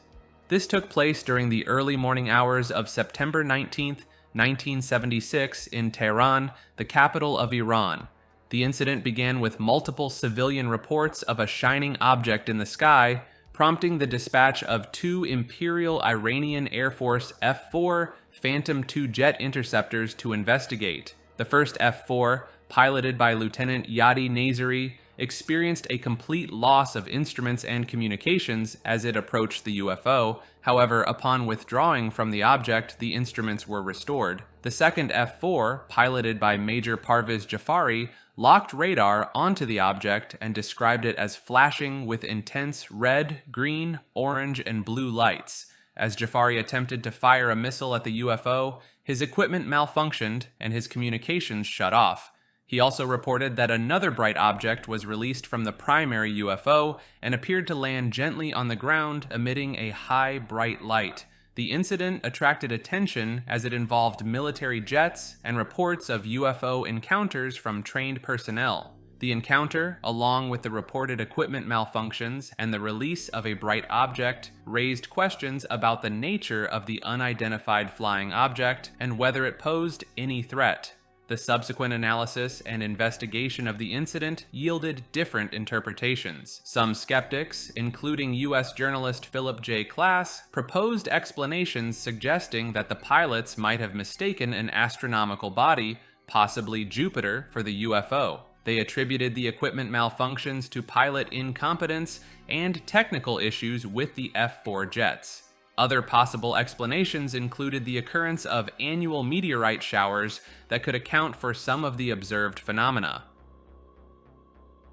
This took place during the early morning hours of September 19, 1976 in Tehran, the capital of Iran. The incident began with multiple civilian reports of a shining object in the sky, prompting the dispatch of 2 Imperial Iranian Air Force F-4 Phantom II jet interceptors to investigate. The first F-4, piloted by Lieutenant Yadi Nazari, experienced a complete loss of instruments and communications as it approached the UFO. However, upon withdrawing from the object, the instruments were restored. The second F-4, piloted by Major Parviz Jafari, locked radar onto the object and described it as flashing with intense red, green, orange, and blue lights. As Jafari attempted to fire a missile at the UFO, his equipment malfunctioned and his communications shut off. He also reported that another bright object was released from the primary UFO and appeared to land gently on the ground, emitting a high, bright light. The incident attracted attention as it involved military jets and reports of UFO encounters from trained personnel. The encounter, along with the reported equipment malfunctions and the release of a bright object, raised questions about the nature of the unidentified flying object and whether it posed any threat. The subsequent analysis and investigation of the incident yielded different interpretations. Some skeptics, including U.S. journalist Philip J. Klass, proposed explanations suggesting that the pilots might have mistaken an astronomical body, possibly Jupiter, for the UFO. They attributed the equipment malfunctions to pilot incompetence and technical issues with the F-4 jets. Other possible explanations included the occurrence of annual meteorite showers that could account for some of the observed phenomena.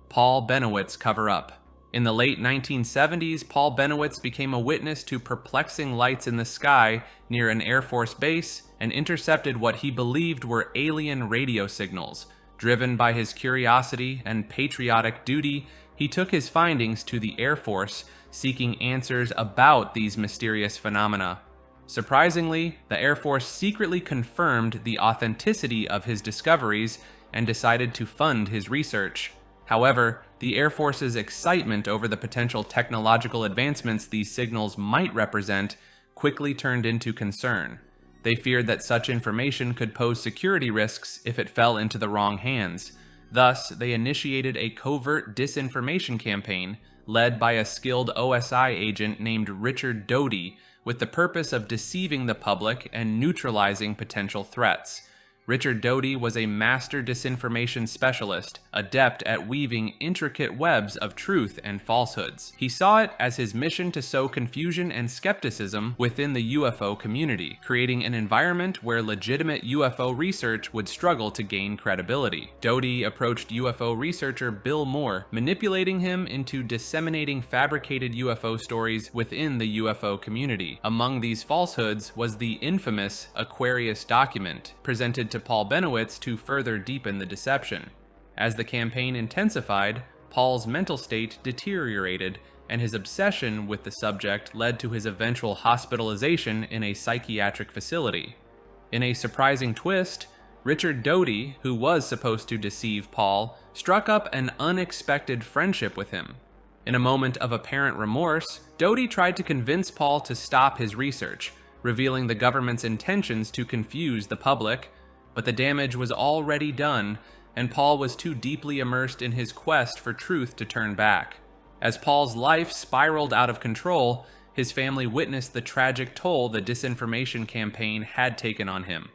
Paul Bennewitz cover-up. In the late 1970s, Paul Bennewitz became a witness to perplexing lights in the sky near an Air Force base and intercepted what he believed were alien radio signals. Driven by his curiosity and patriotic duty, he took his findings to the Air Force, seeking answers about these mysterious phenomena. Surprisingly, the Air Force secretly confirmed the authenticity of his discoveries and decided to fund his research. However, the Air Force's excitement over the potential technological advancements these signals might represent quickly turned into concern. They feared that such information could pose security risks if it fell into the wrong hands. Thus, they initiated a covert disinformation campaign led by a skilled OSI agent named Richard Doty, with the purpose of deceiving the public and neutralizing potential threats. Richard Doty was a master disinformation specialist, adept at weaving intricate webs of truth and falsehoods. He saw it as his mission to sow confusion and skepticism within the UFO community, creating an environment where legitimate UFO research would struggle to gain credibility. Doty approached UFO researcher Bill Moore, manipulating him into disseminating fabricated UFO stories within the UFO community. Among these falsehoods was the infamous Aquarius document, presented to Paul Bennewitz to further deepen the deception. As the campaign intensified, Paul's mental state deteriorated, and his obsession with the subject led to his eventual hospitalization in a psychiatric facility. In a surprising twist, Richard Doty, who was supposed to deceive Paul, struck up an unexpected friendship with him. In a moment of apparent remorse, Doty tried to convince Paul to stop his research, revealing the government's intentions to confuse the public. But the damage was already done, and Paul was too deeply immersed in his quest for truth to turn back. As Paul's life spiraled out of control, his family witnessed the tragic toll the disinformation campaign had taken on him.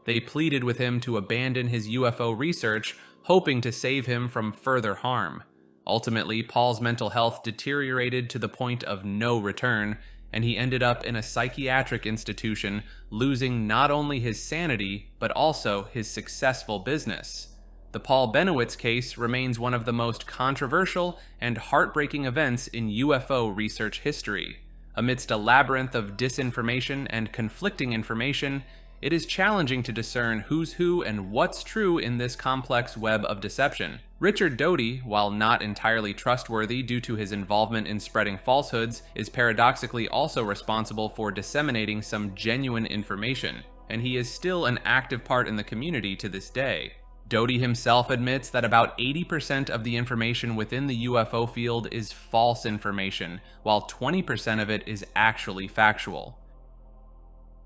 They pleaded with him to abandon his UFO research, hoping to save him from further harm. Ultimately, Paul's mental health deteriorated to the point of no return, and he ended up in a psychiatric institution, losing not only his sanity, but also his successful business. The Paul Bennewitz case remains one of the most controversial and heartbreaking events in UFO research history. Amidst a labyrinth of disinformation and conflicting information, it is challenging to discern who's who and what's true in this complex web of deception. Richard Doty, while not entirely trustworthy due to his involvement in spreading falsehoods, is paradoxically also responsible for disseminating some genuine information, and he is still an active part in the community to this day. Doty himself admits that about 80% of the information within the UFO field is false information, while 20% of it is actually factual.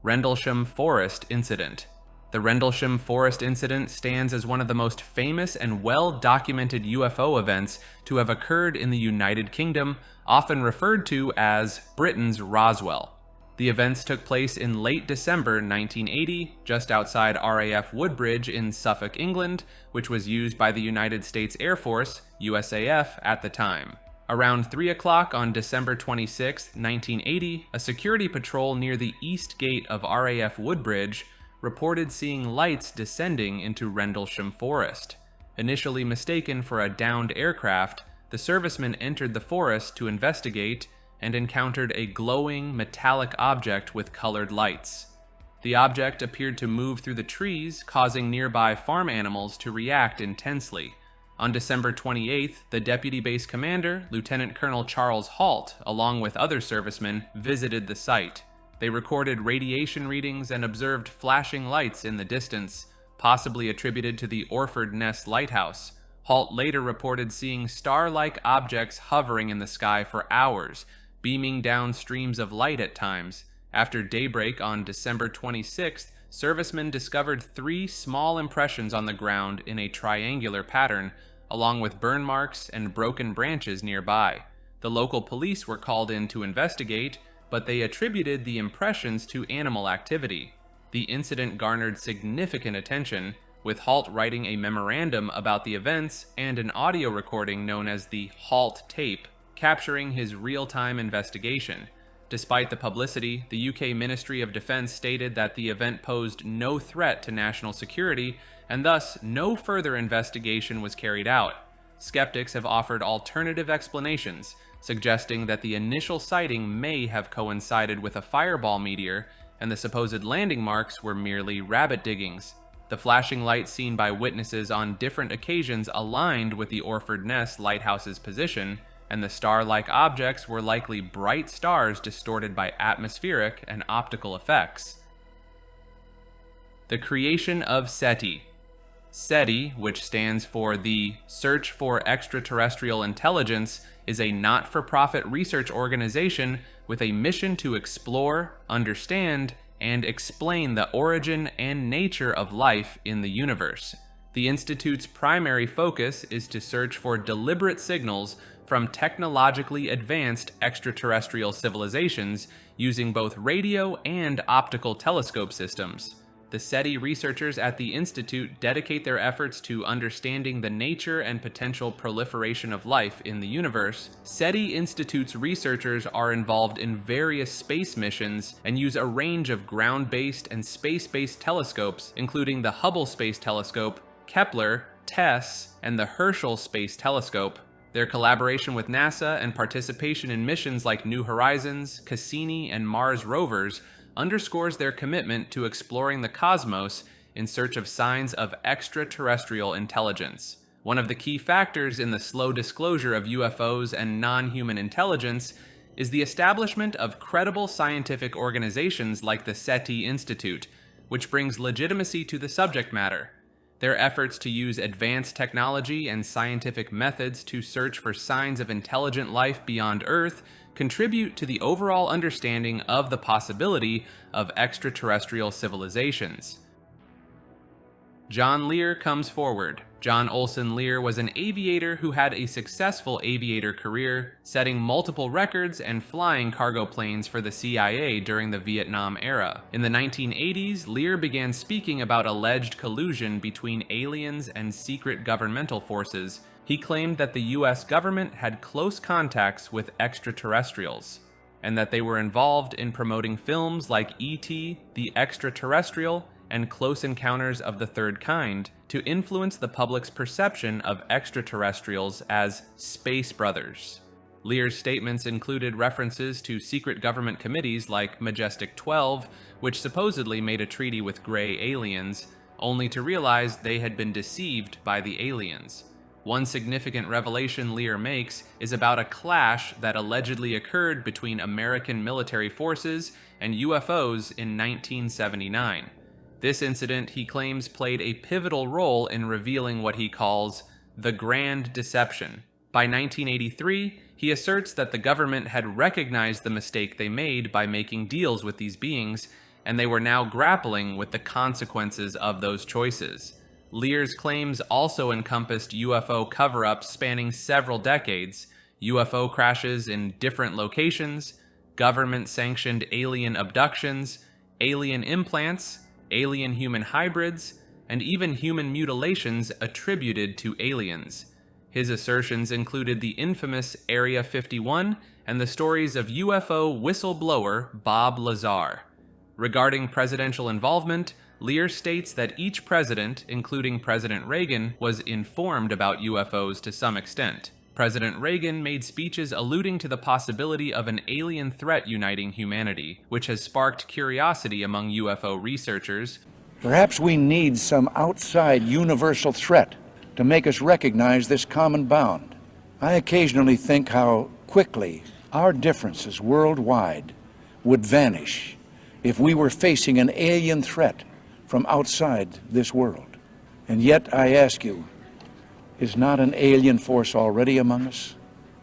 Rendlesham Forest Incident. The Rendlesham Forest Incident stands as one of the most famous and well-documented UFO events to have occurred in the United Kingdom, often referred to as Britain's Roswell. The events took place in late December 1980, just outside RAF Woodbridge in Suffolk, England, which was used by the United States Air Force, USAF, at the time. Around 3 o'clock on December 26, 1980, a security patrol near the east gate of RAF Woodbridge reported seeing lights descending into Rendlesham Forest. Initially mistaken for a downed aircraft, the servicemen entered the forest to investigate and encountered a glowing, metallic object with colored lights. The object appeared to move through the trees, causing nearby farm animals to react intensely. On December 28th, the Deputy Base Commander, Lieutenant Colonel Charles Halt, along with other servicemen, visited the site. They recorded radiation readings and observed flashing lights in the distance, possibly attributed to the Orford Ness Lighthouse. Halt later reported seeing star-like objects hovering in the sky for hours, beaming down streams of light at times. After daybreak on December 26th, servicemen discovered 3 small impressions on the ground in a triangular pattern, along with burn marks and broken branches nearby. The local police were called in to investigate, but they attributed the impressions to animal activity. The incident garnered significant attention, with Halt writing a memorandum about the events and an audio recording known as the Halt tape, capturing his real-time investigation. Despite the publicity, the UK Ministry of Defence stated that the event posed no threat to national security, and thus no further investigation was carried out. Skeptics have offered alternative explanations, suggesting that the initial sighting may have coincided with a fireball meteor, and the supposed landing marks were merely rabbit diggings. The flashing lights seen by witnesses on different occasions aligned with the Orford Ness lighthouse's position, and the star-like objects were likely bright stars distorted by atmospheric and optical effects. The Creation of SETI. SETI, which stands for the Search for Extraterrestrial Intelligence, is a not-for-profit research organization with a mission to explore, understand, and explain the origin and nature of life in the universe. The Institute's primary focus is to search for deliberate signals from technologically advanced extraterrestrial civilizations using both radio and optical telescope systems. The SETI researchers at the Institute dedicate their efforts to understanding the nature and potential proliferation of life in the universe. SETI Institute's researchers are involved in various space missions and use a range of ground-based and space-based telescopes, including the Hubble Space Telescope, Kepler, TESS, and the Herschel Space Telescope. Their collaboration with NASA and participation in missions like New Horizons, Cassini, and Mars rovers underscores their commitment to exploring the cosmos in search of signs of extraterrestrial intelligence. One of the key factors in the slow disclosure of UFOs and non-human intelligence is the establishment of credible scientific organizations like the SETI Institute, which brings legitimacy to the subject matter. Their efforts to use advanced technology and scientific methods to search for signs of intelligent life beyond Earth contribute to the overall understanding of the possibility of extraterrestrial civilizations. John Lear comes forward. John Olson Lear was an aviator who had a successful aviator career, setting multiple records and flying cargo planes for the CIA during the Vietnam era. In the 1980s, Lear began speaking about alleged collusion between aliens and secret governmental forces. He claimed that the US government had close contacts with extraterrestrials, and that they were involved in promoting films like E.T., The Extraterrestrial, and Close Encounters of the Third Kind to influence the public's perception of extraterrestrials as space brothers. Lear's statements included references to secret government committees like Majestic 12, which supposedly made a treaty with gray aliens, only to realize they had been deceived by the aliens. One significant revelation Lear makes is about a clash that allegedly occurred between American military forces and UFOs in 1979. This incident, he claims, played a pivotal role in revealing what he calls the Grand Deception. By 1983, he asserts that the government had recognized the mistake they made by making deals with these beings, and they were now grappling with the consequences of those choices. Lear's claims also encompassed UFO cover-ups spanning several decades, UFO crashes in different locations, government-sanctioned alien abductions, alien implants, alien human hybrids, and even human mutilations attributed to aliens. His assertions included the infamous Area 51 and the stories of UFO whistleblower Bob Lazar. Regarding presidential involvement, Lear states that each president, including President Reagan, was informed about UFOs to some extent. President Reagan made speeches alluding to the possibility of an alien threat uniting humanity, which has sparked curiosity among UFO researchers. Perhaps we need some outside universal threat to make us recognize this common bound. I occasionally think how quickly our differences worldwide would vanish if we were facing an alien threat from outside this world. And yet, I ask you, is not an alien force already among us?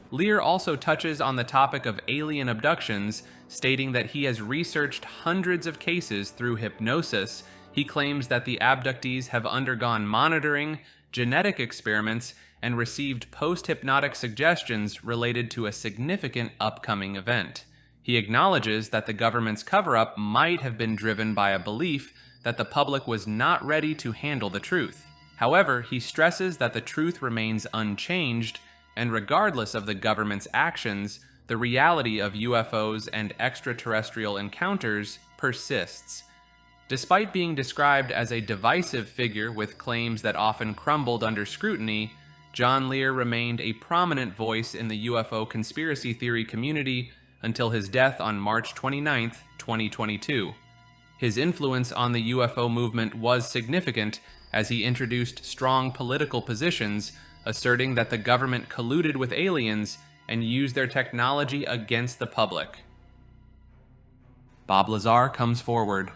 Lear also touches on the topic of alien abductions, stating that he has researched hundreds of cases through hypnosis. He claims that the abductees have undergone monitoring, genetic experiments, and received post-hypnotic suggestions related to a significant upcoming event. He acknowledges that the government's cover-up might have been driven by a belief that the public was not ready to handle the truth. However, he stresses that the truth remains unchanged, and regardless of the government's actions, the reality of UFOs and extraterrestrial encounters persists. Despite being described as a divisive figure with claims that often crumbled under scrutiny, John Lear remained a prominent voice in the UFO conspiracy theory community until his death on March 29, 2022. His influence on the UFO movement was significant as he introduced strong political positions, asserting that the government colluded with aliens and used their technology against the public. Bob Lazar comes forward.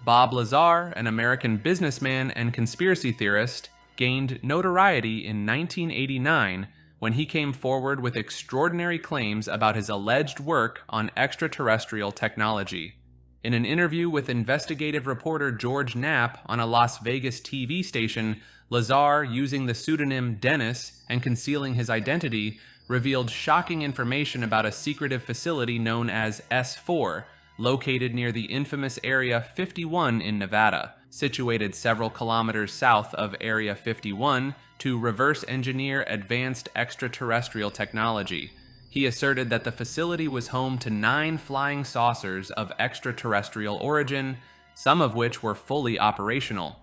Bob Lazar, an American businessman and conspiracy theorist, gained notoriety in 1989 when he came forward with extraordinary claims about his alleged work on extraterrestrial technology. In an interview with investigative reporter George Knapp on a Las Vegas TV station, Lazar, using the pseudonym Dennis and concealing his identity, revealed shocking information about a secretive facility known as S4, located near the infamous Area 51 in Nevada, situated several kilometers south of Area 51, to reverse engineer advanced extraterrestrial technology. He asserted that the facility was home to 9 flying saucers of extraterrestrial origin, some of which were fully operational.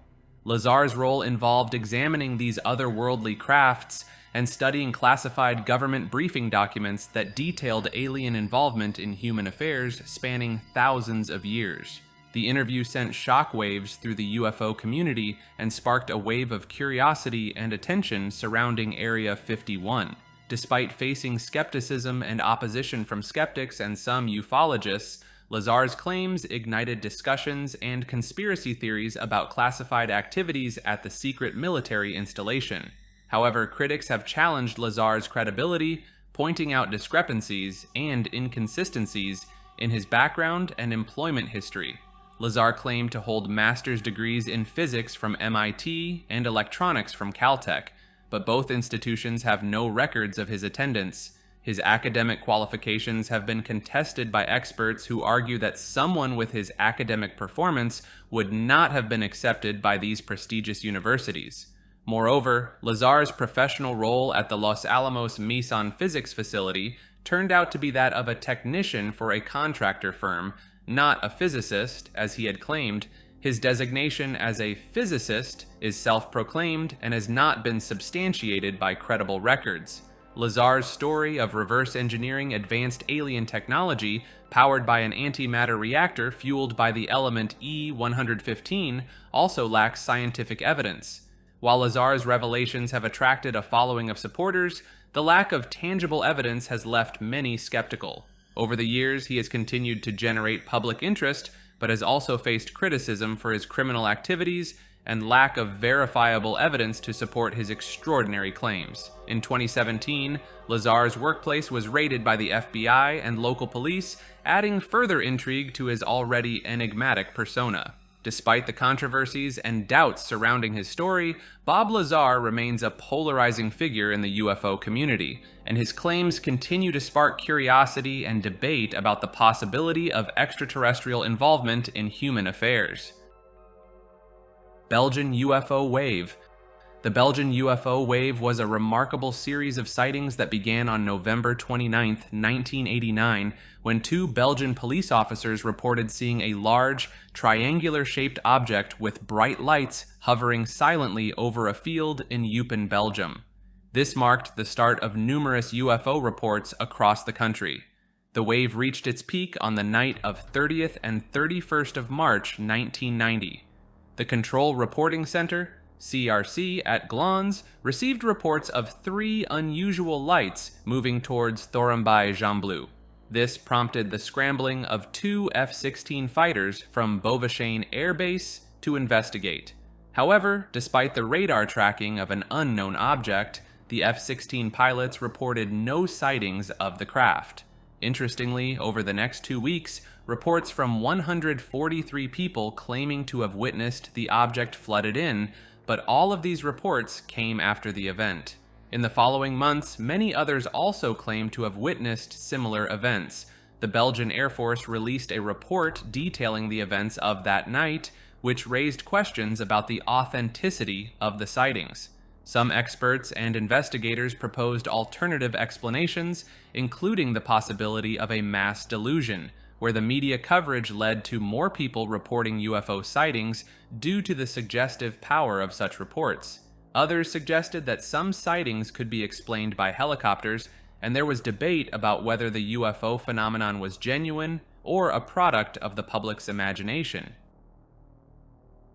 Lazar's role involved examining these otherworldly crafts and studying classified government briefing documents that detailed alien involvement in human affairs spanning thousands of years. The interview sent shockwaves through the UFO community and sparked a wave of curiosity and attention surrounding Area 51. Despite facing skepticism and opposition from skeptics and some ufologists, Lazar's claims ignited discussions and conspiracy theories about classified activities at the secret military installation. However, critics have challenged Lazar's credibility, pointing out discrepancies and inconsistencies in his background and employment history. Lazar claimed to hold master's degrees in physics from MIT and electronics from Caltech, but both institutions have no records of his attendance. His academic qualifications have been contested by experts who argue that someone with his academic performance would not have been accepted by these prestigious universities. Moreover, Lazar's professional role at the Los Alamos Meson Physics facility turned out to be that of a technician for a contractor firm, not a physicist, as he had claimed. His designation as a physicist is self-proclaimed and has not been substantiated by credible records. Lazar's story of reverse engineering advanced alien technology powered by an antimatter reactor fueled by the element E-115 also lacks scientific evidence. While Lazar's revelations have attracted a following of supporters, the lack of tangible evidence has left many skeptical. Over the years, he has continued to generate public interest, but has also faced criticism for his criminal activities and lack of verifiable evidence to support his extraordinary claims. In 2017, Lazar's workplace was raided by the FBI and local police, adding further intrigue to his already enigmatic persona. Despite the controversies and doubts surrounding his story, Bob Lazar remains a polarizing figure in the UFO community, and his claims continue to spark curiosity and debate about the possibility of extraterrestrial involvement in human affairs. Belgian UFO Wave. The Belgian UFO Wave was a remarkable series of sightings that began on November 29, 1989, when two Belgian police officers reported seeing a large, triangular-shaped object with bright lights hovering silently over a field in Eupen, Belgium. This marked the start of numerous UFO reports across the country. The wave reached its peak on the night of 30th and 31st of March 1990. The Control Reporting Center, CRC, at Glans received reports of 3 unusual lights moving towards Thorenby-Gembloux. This prompted the scrambling of 2 F-16 fighters from Beauvechene Air Base to investigate. However, despite the radar tracking of an unknown object, the F-16 pilots reported no sightings of the craft. Interestingly, over the next 2 weeks, reports from 143 people claiming to have witnessed the object flooded in, but all of these reports came after the event. In the following months, many others also claimed to have witnessed similar events. The Belgian Air Force released a report detailing the events of that night, which raised questions about the authenticity of the sightings. Some experts and investigators proposed alternative explanations, including the possibility of a mass delusion, where the media coverage led to more people reporting UFO sightings due to the suggestive power of such reports. Others suggested that some sightings could be explained by helicopters, and there was debate about whether the UFO phenomenon was genuine or a product of the public's imagination.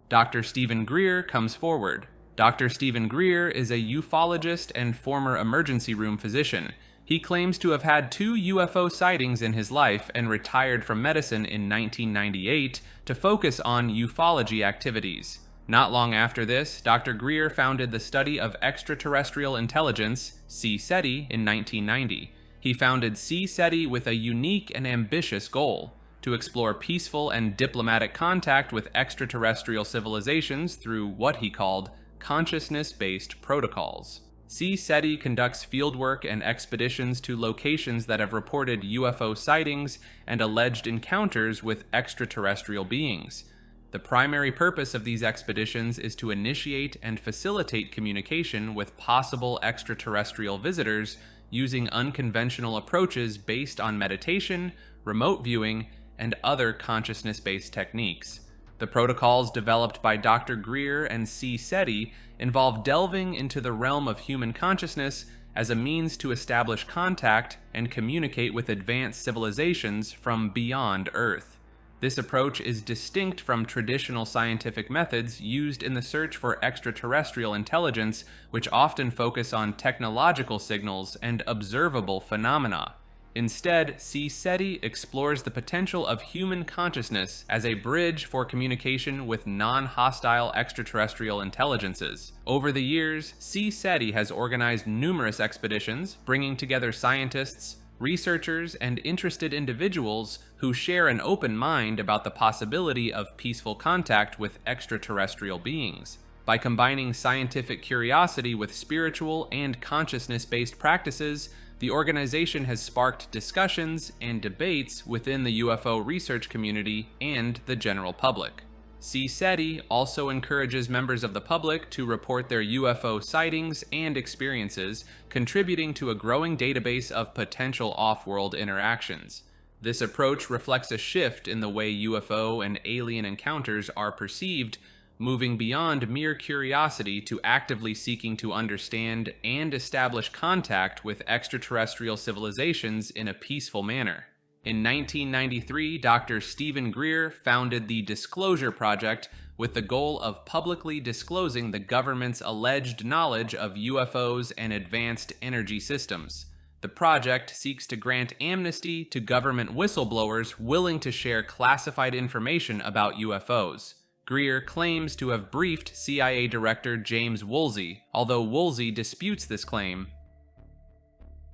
Dr. Stephen Greer comes forward. Dr. Stephen Greer is a ufologist and former emergency room physician. He claims to have had 2 UFO sightings in his life and retired from medicine in 1998 to focus on ufology activities. Not long after this, Dr. Greer founded the Study of Extraterrestrial Intelligence, SETI, in 1990. He founded SETI with a unique and ambitious goal: to explore peaceful and diplomatic contact with extraterrestrial civilizations through what he called consciousness-based protocols. SETI conducts fieldwork and expeditions to locations that have reported UFO sightings and alleged encounters with extraterrestrial beings. The primary purpose of these expeditions is to initiate and facilitate communication with possible extraterrestrial visitors using unconventional approaches based on meditation, remote viewing, and other consciousness-based techniques. The protocols developed by Dr. Greer and SETI involve delving into the realm of human consciousness as a means to establish contact and communicate with advanced civilizations from beyond Earth. This approach is distinct from traditional scientific methods used in the search for extraterrestrial intelligence, which often focus on technological signals and observable phenomena. Instead, SETI explores the potential of human consciousness as a bridge for communication with non-hostile extraterrestrial intelligences. Over the years, SETI has organized numerous expeditions, bringing together scientists, researchers, and interested individuals who share an open mind about the possibility of peaceful contact with extraterrestrial beings. By combining scientific curiosity with spiritual and consciousness-based practices, the organization has sparked discussions and debates within the UFO research community and the general public. SETI also encourages members of the public to report their UFO sightings and experiences, contributing to a growing database of potential off-world interactions. This approach reflects a shift in the way UFO and alien encounters are perceived, moving beyond mere curiosity to actively seeking to understand and establish contact with extraterrestrial civilizations in a peaceful manner. In 1993, Dr. Stephen Greer founded the Disclosure Project with the goal of publicly disclosing the government's alleged knowledge of UFOs and advanced energy systems. The project seeks to grant amnesty to government whistleblowers willing to share classified information about UFOs. Greer claims to have briefed CIA Director James Woolsey, although Woolsey disputes this claim.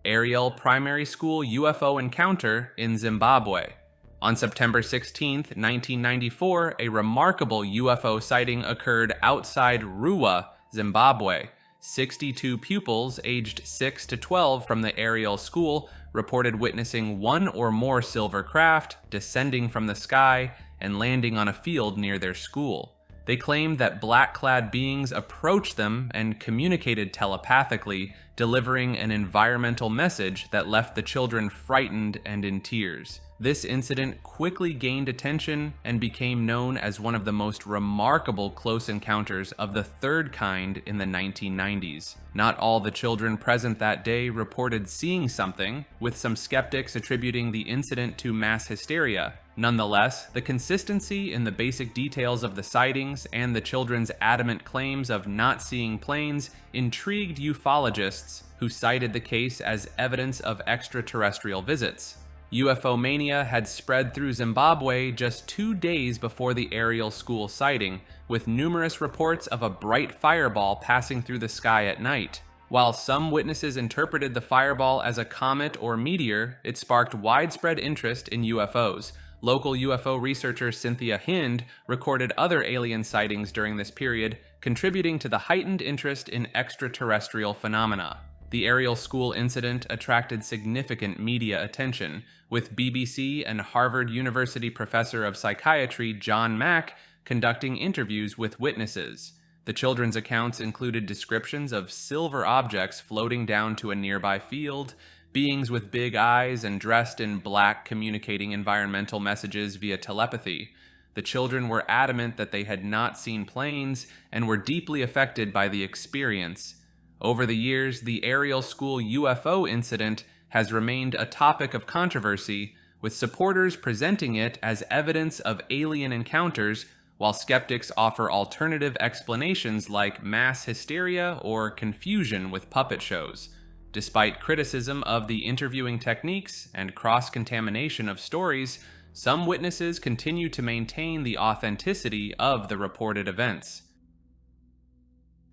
Ariel Primary School UFO Encounter in Zimbabwe. On September 16, 1994, a remarkable UFO sighting occurred outside Ruwa, Zimbabwe. 62 pupils aged 6 to 12 from the Ariel school reported witnessing one or more silver craft descending from the sky and landing on a field near their school. They claimed that black-clad beings approached them and communicated telepathically, delivering an environmental message that left the children frightened and in tears. This incident quickly gained attention and became known as one of the most remarkable close encounters of the third kind in the 1990s. Not all the children present that day reported seeing something, with some skeptics attributing the incident to mass hysteria. Nonetheless, the consistency in the basic details of the sightings and the children's adamant claims of not seeing planes intrigued ufologists who cited the case as evidence of extraterrestrial visits. UFO mania had spread through Zimbabwe just 2 days before the Ariel school sighting, with numerous reports of a bright fireball passing through the sky at night. While some witnesses interpreted the fireball as a comet or meteor, it sparked widespread interest in UFOs. Local UFO researcher Cynthia Hind recorded other alien sightings during this period, contributing to the heightened interest in extraterrestrial phenomena. The Ariel school incident attracted significant media attention, with BBC and Harvard University professor of psychiatry John Mack conducting interviews with witnesses. The children's accounts included descriptions of silver objects floating down to a nearby field, beings with big eyes and dressed in black communicating environmental messages via telepathy. The children were adamant that they had not seen planes and were deeply affected by the experience. Over the years, the Ariel school UFO incident has remained a topic of controversy, with supporters presenting it as evidence of alien encounters, while skeptics offer alternative explanations like mass hysteria or confusion with puppet shows. Despite criticism of the interviewing techniques and cross-contamination of stories, some witnesses continue to maintain the authenticity of the reported events.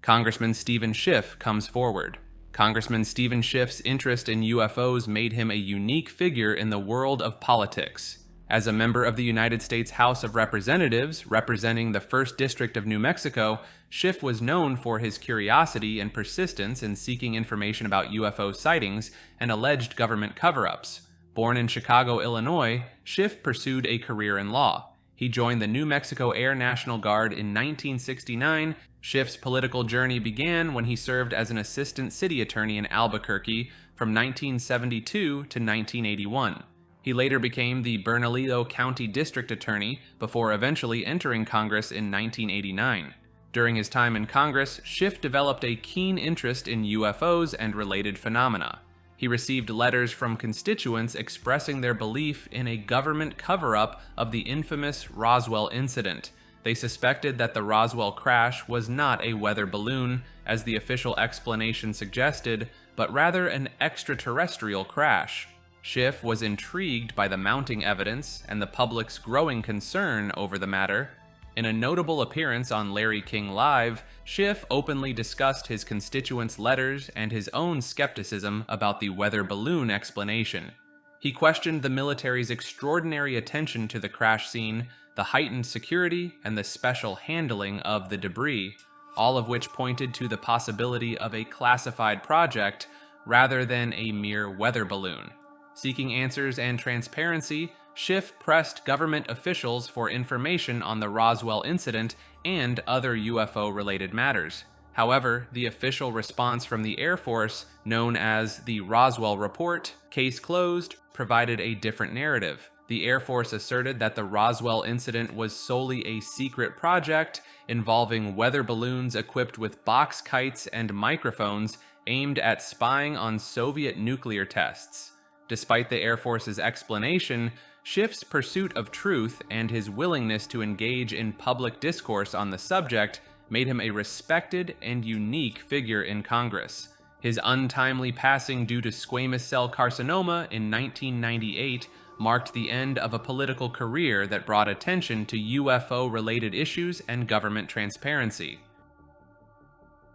Congressman Stephen Schiff comes forward. Congressman Stephen Schiff's interest in UFOs made him a unique figure in the world of politics. As a member of the United States House of Representatives, representing the 1st District of New Mexico, Schiff was known for his curiosity and persistence in seeking information about UFO sightings and alleged government cover-ups. Born in Chicago, Illinois, Schiff pursued a career in law. He joined the New Mexico Air National Guard in 1969. Schiff's political journey began when he served as an assistant city attorney in Albuquerque from 1972 to 1981. He later became the Bernalillo County District Attorney before eventually entering Congress in 1989. During his time in Congress, Schiff developed a keen interest in UFOs and related phenomena. He received letters from constituents expressing their belief in a government cover-up of the infamous Roswell incident. They suspected that the Roswell crash was not a weather balloon, as the official explanation suggested, but rather an extraterrestrial crash. Schiff was intrigued by the mounting evidence and the public's growing concern over the matter. In a notable appearance on Larry King Live, Schiff openly discussed his constituents' letters and his own skepticism about the weather balloon explanation. He questioned the military's extraordinary attention to the crash scene, the heightened security, and the special handling of the debris, all of which pointed to the possibility of a classified project rather than a mere weather balloon. Seeking answers and transparency, Schiff pressed government officials for information on the Roswell incident and other UFO-related matters. However, the official response from the Air Force, known as the Roswell Report, case closed, provided a different narrative. The Air Force asserted that the Roswell incident was solely a secret project involving weather balloons equipped with box kites and microphones aimed at spying on Soviet nuclear tests. Despite the Air Force's explanation, Schiff's pursuit of truth and his willingness to engage in public discourse on the subject made him a respected and unique figure in Congress. His untimely passing due to squamous cell carcinoma in 1998 marked the end of a political career that brought attention to UFO-related issues and government transparency.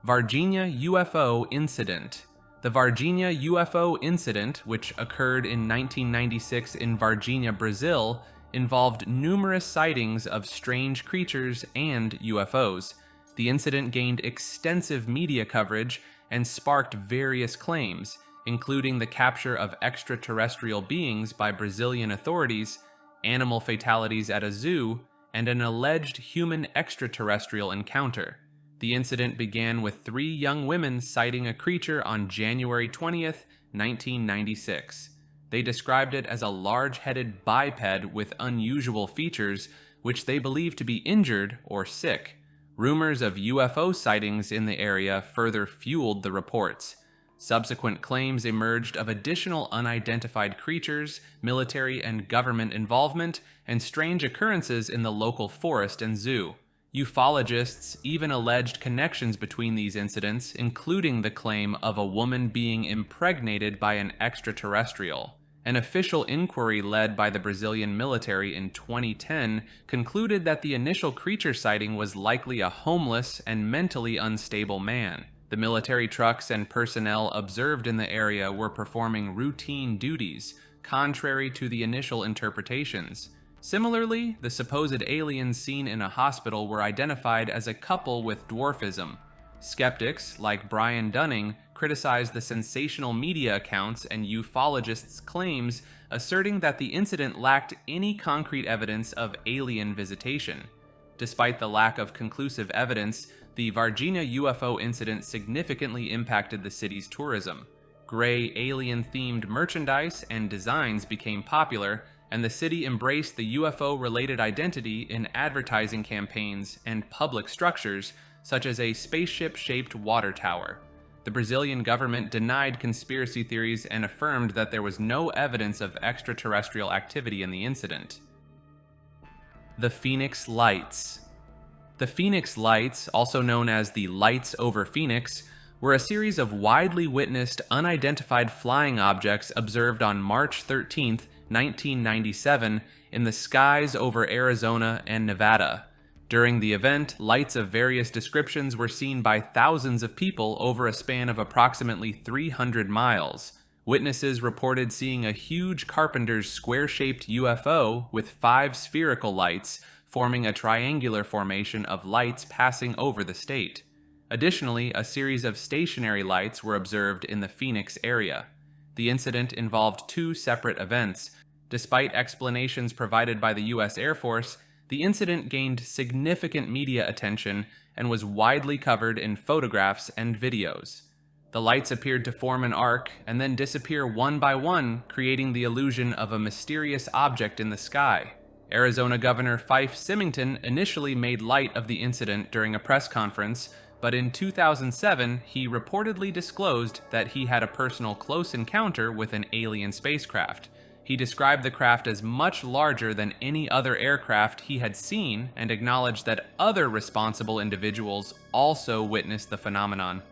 Virginia UFO Incident. The Virginia UFO incident, which occurred in 1996 in Varginha, Brazil, involved numerous sightings of strange creatures and UFOs. The incident gained extensive media coverage and sparked various claims, including the capture of extraterrestrial beings by Brazilian authorities, animal fatalities at a zoo, and an alleged human extraterrestrial encounter. The incident began with 3 young women sighting a creature on January 20th, 1996. They described it as a large-headed biped with unusual features, which they believed to be injured or sick. Rumors of UFO sightings in the area further fueled the reports. Subsequent claims emerged of additional unidentified creatures, military and government involvement, and strange occurrences in the local forest and zoo. Ufologists even alleged connections between these incidents, including the claim of a woman being impregnated by an extraterrestrial. An official inquiry led by the Brazilian military in 2010 concluded that the initial creature sighting was likely a homeless and mentally unstable man. The military trucks and personnel observed in the area were performing routine duties, contrary to the initial interpretations. Similarly, the supposed aliens seen in a hospital were identified as a couple with dwarfism. Skeptics, like Brian Dunning, criticized the sensational media accounts and ufologists' claims, asserting that the incident lacked any concrete evidence of alien visitation. Despite the lack of conclusive evidence, the Varginha UFO incident significantly impacted the city's tourism. Gray alien-themed merchandise and designs became popular, and the city embraced the UFO-related identity in advertising campaigns and public structures, such as a spaceship-shaped water tower. The Brazilian government denied conspiracy theories and affirmed that there was no evidence of extraterrestrial activity in the incident. The Phoenix Lights. The Phoenix Lights, also known as the Lights over Phoenix, were a series of widely witnessed unidentified flying objects observed on March 13, 1997, in the skies over Arizona and Nevada. During the event, lights of various descriptions were seen by thousands of people over a span of approximately 300 miles. Witnesses reported seeing a huge carpenter's square-shaped UFO with 5 spherical lights, forming a triangular formation of lights passing over the state. Additionally, a series of stationary lights were observed in the Phoenix area. The incident involved 2 separate events. Despite explanations provided by the U.S. Air Force, the incident gained significant media attention and was widely covered in photographs and videos. The lights appeared to form an arc and then disappear one by one, creating the illusion of a mysterious object in the sky. Arizona Governor Fife Symington initially made light of the incident during a press conference, but in 2007 he reportedly disclosed that he had a personal close encounter with an alien spacecraft. He described the craft as much larger than any other aircraft he had seen and acknowledged that other responsible individuals also witnessed the phenomenon.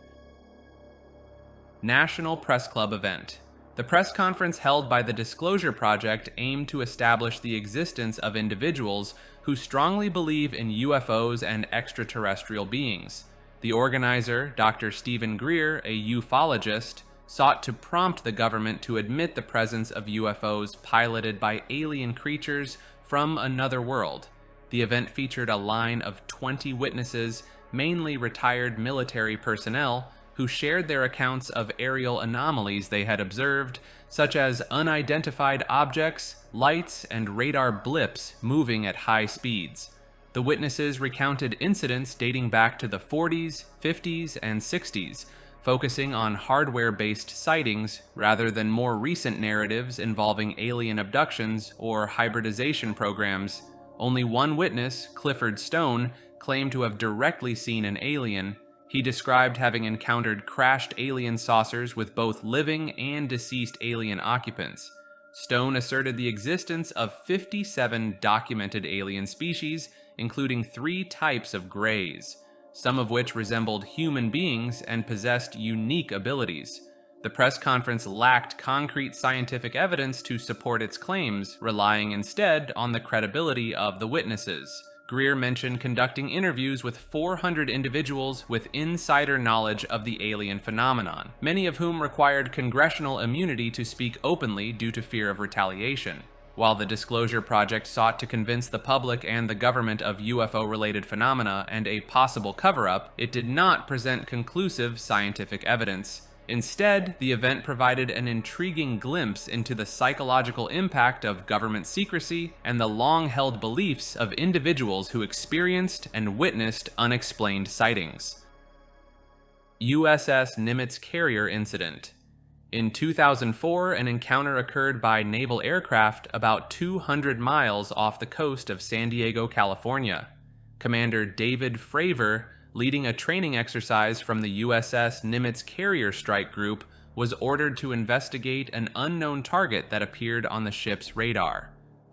National Press Club Event. The press conference held by the Disclosure Project aimed to establish the existence of individuals who strongly believe in UFOs and extraterrestrial beings. The organizer, Dr. Stephen Greer, a ufologist, sought to prompt the government to admit the presence of UFOs piloted by alien creatures from another world. The event featured a line of 20 witnesses, mainly retired military personnel, who shared their accounts of aerial anomalies they had observed, such as unidentified objects, lights, and radar blips moving at high speeds. The witnesses recounted incidents dating back to the 40s, 50s, and 60s, focusing on hardware-based sightings rather than more recent narratives involving alien abductions or hybridization programs. Only one witness, Clifford Stone, claimed to have directly seen an alien. He described having encountered crashed alien saucers with both living and deceased alien occupants. Stone asserted the existence of 57 documented alien species, including 3 types of Greys, some of which resembled human beings and possessed unique abilities. The press conference lacked concrete scientific evidence to support its claims, relying instead on the credibility of the witnesses. Greer mentioned conducting interviews with 400 individuals with insider knowledge of the alien phenomenon, many of whom required congressional immunity to speak openly due to fear of retaliation. While the Disclosure Project sought to convince the public and the government of UFO-related phenomena and a possible cover-up, it did not present conclusive scientific evidence. Instead, the event provided an intriguing glimpse into the psychological impact of government secrecy and the long-held beliefs of individuals who experienced and witnessed unexplained sightings. USS Nimitz Carrier Incident. In 2004, an encounter occurred by naval aircraft about 200 miles off the coast of San Diego, California. Commander David Fravor, leading a training exercise from the USS Nimitz Carrier Strike Group, was ordered to investigate an unknown target that appeared on the ship's radar.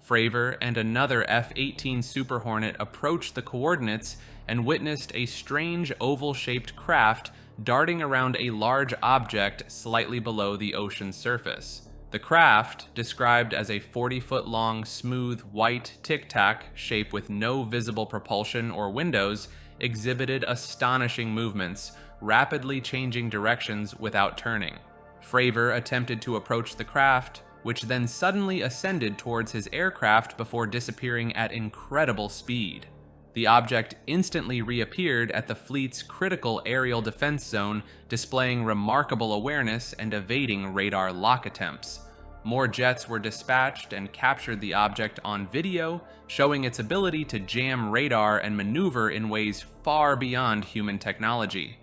Fravor and another F-18 Super Hornet approached the coordinates and witnessed a strange oval-shaped craft darting around a large object slightly below the ocean's surface. The craft, described as a 40-foot-long, smooth, white tic-tac shape with no visible propulsion or windows, exhibited astonishing movements, rapidly changing directions without turning. Fravor attempted to approach the craft, which then suddenly ascended towards his aircraft before disappearing at incredible speed. The object instantly reappeared at the fleet's critical aerial defense zone, displaying remarkable awareness and evading radar lock attempts. More jets were dispatched and captured the object on video, showing its ability to jam radar and maneuver in ways far beyond human technology.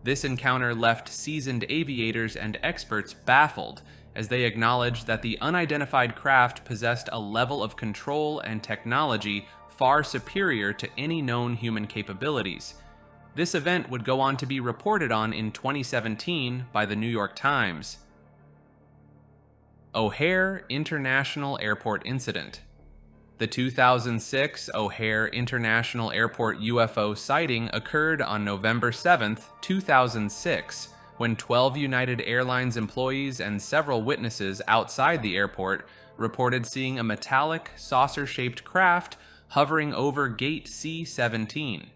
This encounter left seasoned aviators and experts baffled, as they acknowledged that the unidentified craft possessed a level of control and technology far superior to any known human capabilities. This event would go on to be reported on in 2017 by the New York Times. O'Hare International Airport Incident. The 2006 O'Hare International Airport UFO sighting occurred on November 7, 2006, when 12 United Airlines employees and several witnesses outside the airport reported seeing a metallic, saucer-shaped craft hovering over Gate C-17.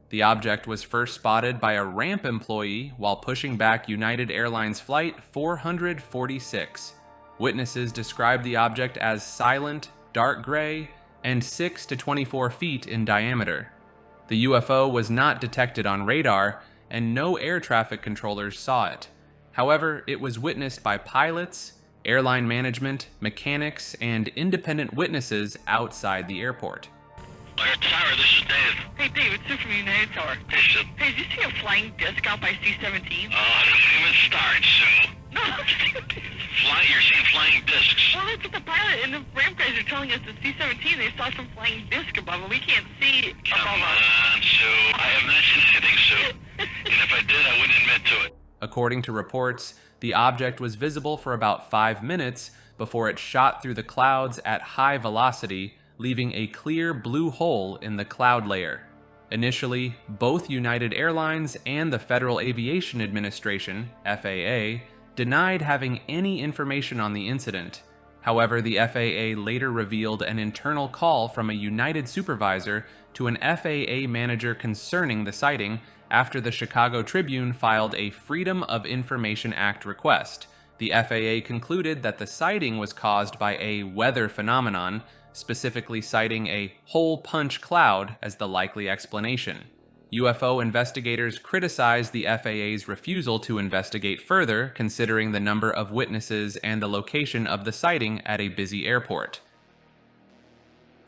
The object was first spotted by a ramp employee while pushing back United Airlines Flight 446. Witnesses described the object as silent, dark gray, and 6 to 24 feet in diameter. The UFO was not detected on radar, and no air traffic controllers saw it. However, it was witnessed by pilots, airline management, mechanics, and independent witnesses outside the airport. Tower, this is Dave. Hey Dave, it's Sue from United Tower. Hey, Sue. Hey, did you see a flying disc out by C-17? Oh, I didn't even start, Sue. No, I'm serious. You're seeing flying discs. Well, that's what the pilot and the ramp guys are telling us. The C-17, they saw some flying disc above, and we can't see Come above us. on, Sue. I have not seen anything, Sue. And if I did, I wouldn't admit to it. According to reports, the object was visible for about 5 minutes before it shot through the clouds at high velocity, leaving a clear blue hole in the cloud layer. Initially, both United Airlines and the Federal Aviation Administration, FAA, denied having any information on the incident. However, the FAA later revealed an internal call from a United supervisor to an FAA manager concerning the sighting after the Chicago Tribune filed a Freedom of Information Act request. The FAA concluded that the sighting was caused by a weather phenomenon, specifically citing a hole punch cloud as the likely explanation. UFO investigators criticized the FAA's refusal to investigate further, considering the number of witnesses and the location of the sighting at a busy airport.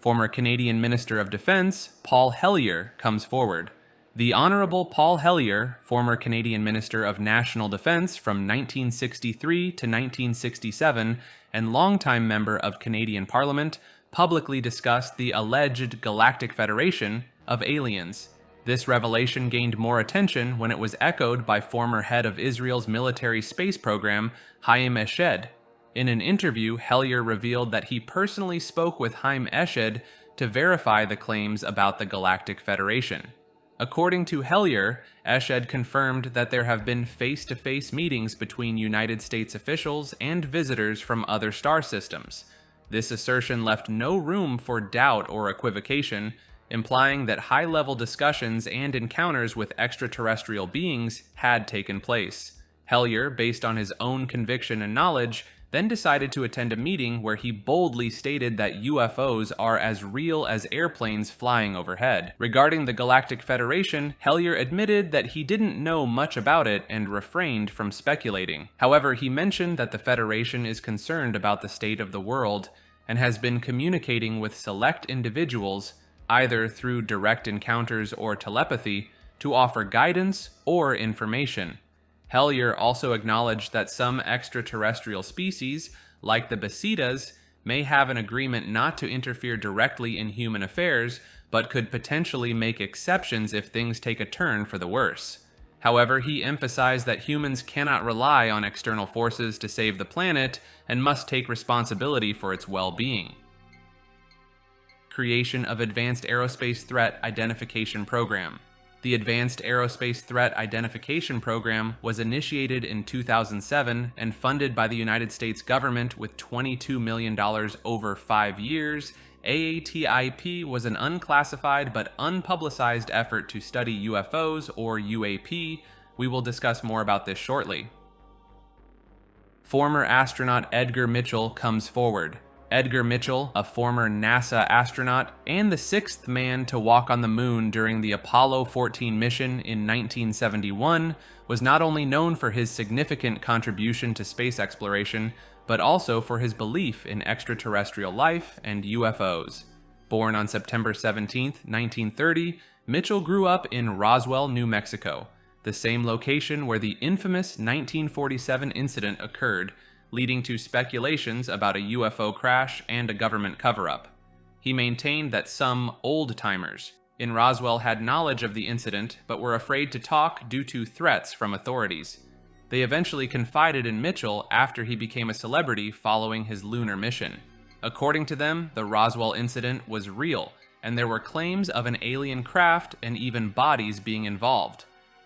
Former Canadian Minister of Defense Paul Hellyer comes forward. The Honourable Paul Hellyer, former Canadian Minister of National Defence from 1963 to 1967 and longtime member of Canadian Parliament, publicly discussed the alleged Galactic Federation of aliens. This revelation gained more attention when it was echoed by former head of Israel's military space program, Haim Eshed. In an interview, Hellyer revealed that he personally spoke with Haim Eshed to verify the claims about the Galactic Federation. According to Hellyer, Eshed confirmed that there have been face-to-face meetings between United States officials and visitors from other star systems. This assertion left no room for doubt or equivocation, implying that high-level discussions and encounters with extraterrestrial beings had taken place. Hellyer, based on his own conviction and knowledge, then decided to attend a meeting where he boldly stated that UFOs are as real as airplanes flying overhead. Regarding the Galactic Federation, Hellier admitted that he didn't know much about it and refrained from speculating. However, he mentioned that the Federation is concerned about the state of the world and has been communicating with select individuals, either through direct encounters or telepathy, to offer guidance or information. Hellier also acknowledged that some extraterrestrial species, like the Basidas, may have an agreement not to interfere directly in human affairs, but could potentially make exceptions if things take a turn for the worse. However, he emphasized that humans cannot rely on external forces to save the planet and must take responsibility for its well-being. Creation of Advanced Aerospace Threat Identification Program. The Advanced Aerospace Threat Identification Program was initiated in 2007 and funded by the United States government with $22 million over 5 years. AATIP was an unclassified but unpublicized effort to study UFOs, or UAP. We will discuss more about this shortly. Former astronaut Edgar Mitchell comes forward. Edgar Mitchell, a former NASA astronaut and the 6th man to walk on the moon during the Apollo 14 mission in 1971, was not only known for his significant contribution to space exploration, but also for his belief in extraterrestrial life and UFOs. Born on September 17, 1930, Mitchell grew up in Roswell, New Mexico, the same location where the infamous 1947 incident occurred, leading to speculations about a UFO crash and a government cover-up. He maintained that some old-timers in Roswell had knowledge of the incident but were afraid to talk due to threats from authorities. They eventually confided in Mitchell after he became a celebrity following his lunar mission. According to them, the Roswell incident was real, and there were claims of an alien craft and even bodies being involved.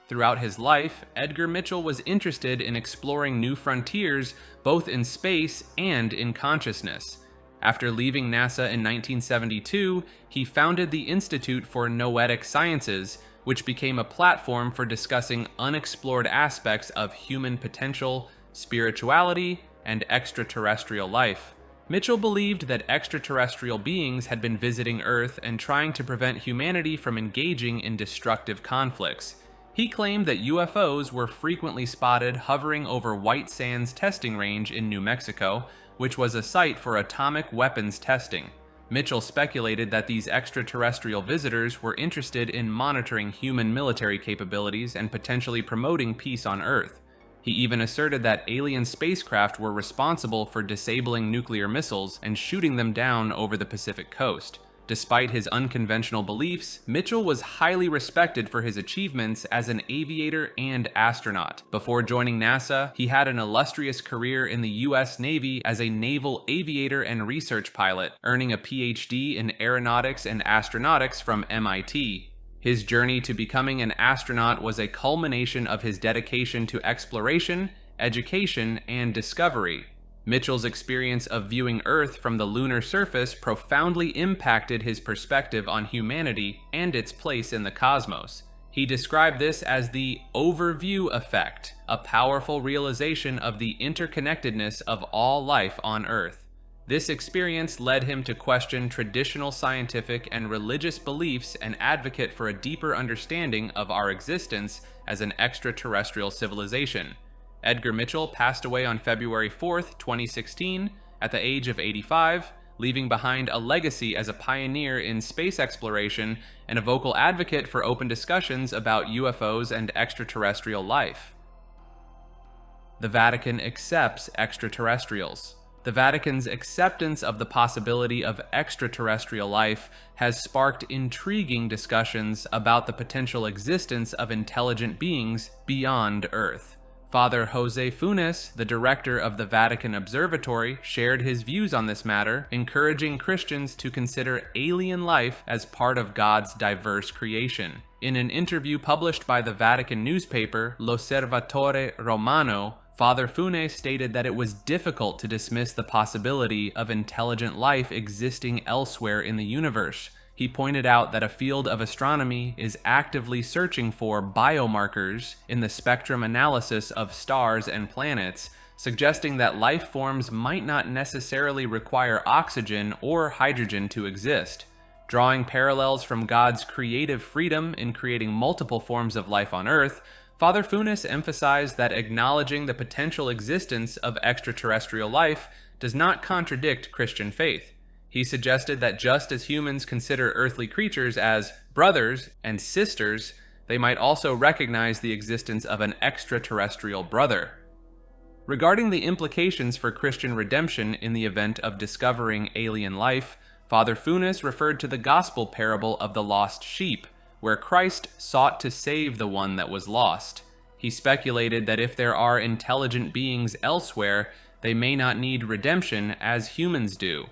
Throughout his life, Edgar Mitchell was interested in exploring new frontiers both in space and in consciousness. After leaving NASA in 1972, he founded the Institute for Noetic Sciences, which became a platform for discussing unexplored aspects of human potential, spirituality, and extraterrestrial life. Mitchell believed that extraterrestrial beings had been visiting Earth and trying to prevent humanity from engaging in destructive conflicts. He claimed that UFOs were frequently spotted hovering over White Sands Testing Range in New Mexico, which was a site for atomic weapons testing. Mitchell speculated that these extraterrestrial visitors were interested in monitoring human military capabilities and potentially promoting peace on Earth. He even asserted that alien spacecraft were responsible for disabling nuclear missiles and shooting them down over the Pacific coast. Despite his unconventional beliefs, Mitchell was highly respected for his achievements as an aviator and astronaut. Before joining NASA, he had an illustrious career in the U.S. Navy as a naval aviator and research pilot, earning a PhD in aeronautics and astronautics from MIT. His journey to becoming an astronaut was a culmination of his dedication to exploration, education, and discovery. Mitchell's experience of viewing Earth from the lunar surface profoundly impacted his perspective on humanity and its place in the cosmos. He described this as the overview effect, a powerful realization of the interconnectedness of all life on Earth. This experience led him to question traditional scientific and religious beliefs and advocate for a deeper understanding of our existence as an extraterrestrial civilization. Edgar Mitchell passed away on February 4, 2016, at the age of 85, leaving behind a legacy as a pioneer in space exploration and a vocal advocate for open discussions about UFOs and extraterrestrial life. The Vatican accepts extraterrestrials. The Vatican's acceptance of the possibility of extraterrestrial life has sparked intriguing discussions about the potential existence of intelligent beings beyond Earth. Father Jose Funes, the director of the Vatican Observatory, shared his views on this matter, encouraging Christians to consider alien life as part of God's diverse creation. In an interview published by the Vatican newspaper L'Osservatore Romano, Father Funes stated that it was difficult to dismiss the possibility of intelligent life existing elsewhere in the universe. He pointed out that a field of astronomy is actively searching for biomarkers in the spectrum analysis of stars and planets suggesting that life forms might not necessarily require oxygen or hydrogen to exist. Drawing parallels from God's creative freedom in creating multiple forms of life on Earth, Father Funes emphasized that acknowledging the potential existence of extraterrestrial life does not contradict Christian faith. He suggested that just as humans consider earthly creatures as brothers and sisters, they might also recognize the existence of an extraterrestrial brother. Regarding the implications for Christian redemption in the event of discovering alien life, Father Funes referred to the gospel parable of the lost sheep, where Christ sought to save the one that was lost. He speculated that if there are intelligent beings elsewhere, they may not need redemption as humans do.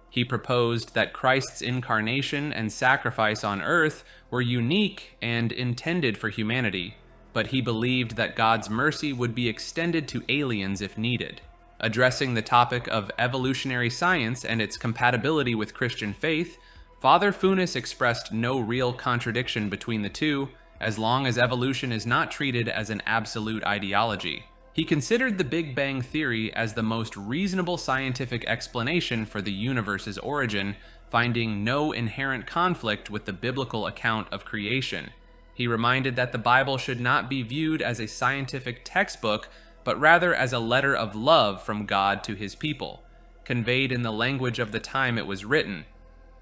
He proposed that Christ's incarnation and sacrifice on earth were unique and intended for humanity, but he believed that God's mercy would be extended to aliens if needed. Addressing the topic of evolutionary science and its compatibility with Christian faith, Father Funes expressed no real contradiction between the two, as long as evolution is not treated as an absolute ideology. He considered the Big Bang Theory as the most reasonable scientific explanation for the universe's origin, finding no inherent conflict with the biblical account of creation. He reminded that the Bible should not be viewed as a scientific textbook, but rather as a letter of love from God to his people, conveyed in the language of the time it was written.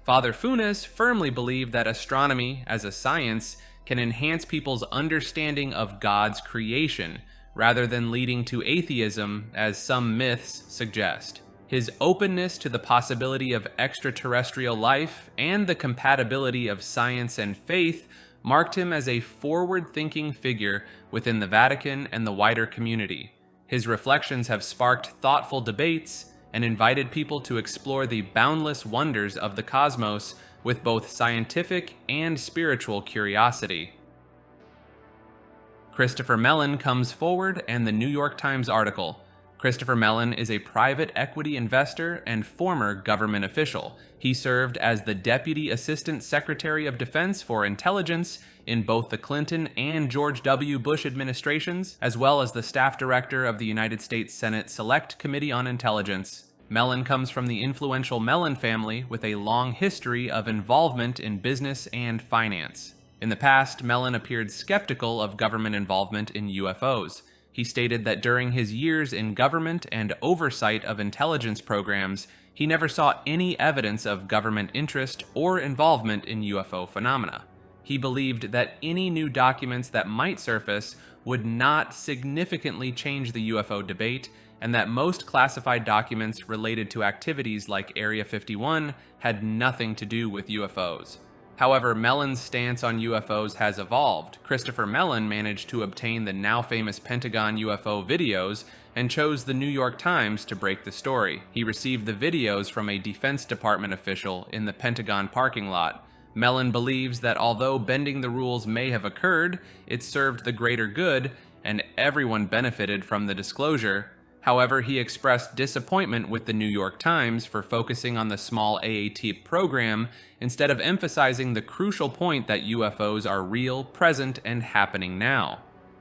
Father Funes firmly believed that astronomy, as a science, can enhance people's understanding of God's creation, rather than leading to atheism, as some myths suggest. His openness to the possibility of extraterrestrial life and the compatibility of science and faith marked him as a forward-thinking figure within the Vatican and the wider community. His reflections have sparked thoughtful debates and invited people to explore the boundless wonders of the cosmos with both scientific and spiritual curiosity. Christopher Mellon comes forward and the New York Times article. Christopher Mellon is a private equity investor and former government official. He served as the Deputy Assistant Secretary of Defense for Intelligence in both the Clinton and George W. Bush administrations, as well as the staff director of the United States Senate Select Committee on Intelligence. Mellon comes from the influential Mellon family with a long history of involvement in business and finance. In the past, Mellon appeared skeptical of government involvement in UFOs. He stated that during his years in government and oversight of intelligence programs, he never saw any evidence of government interest or involvement in UFO phenomena. He believed that any new documents that might surface would not significantly change the UFO debate, and that most classified documents related to activities like Area 51 had nothing to do with UFOs. However, Mellon's stance on UFOs has evolved. Christopher Mellon managed to obtain the now famous Pentagon UFO videos and chose the New York Times to break the story. He received the videos from a Defense Department official in the Pentagon parking lot. Mellon believes that although bending the rules may have occurred, it served the greater good, and everyone benefited from the disclosure. However, he expressed disappointment with the New York Times for focusing on the small AAT program instead of emphasizing the crucial point that UFOs are real, present, and happening now.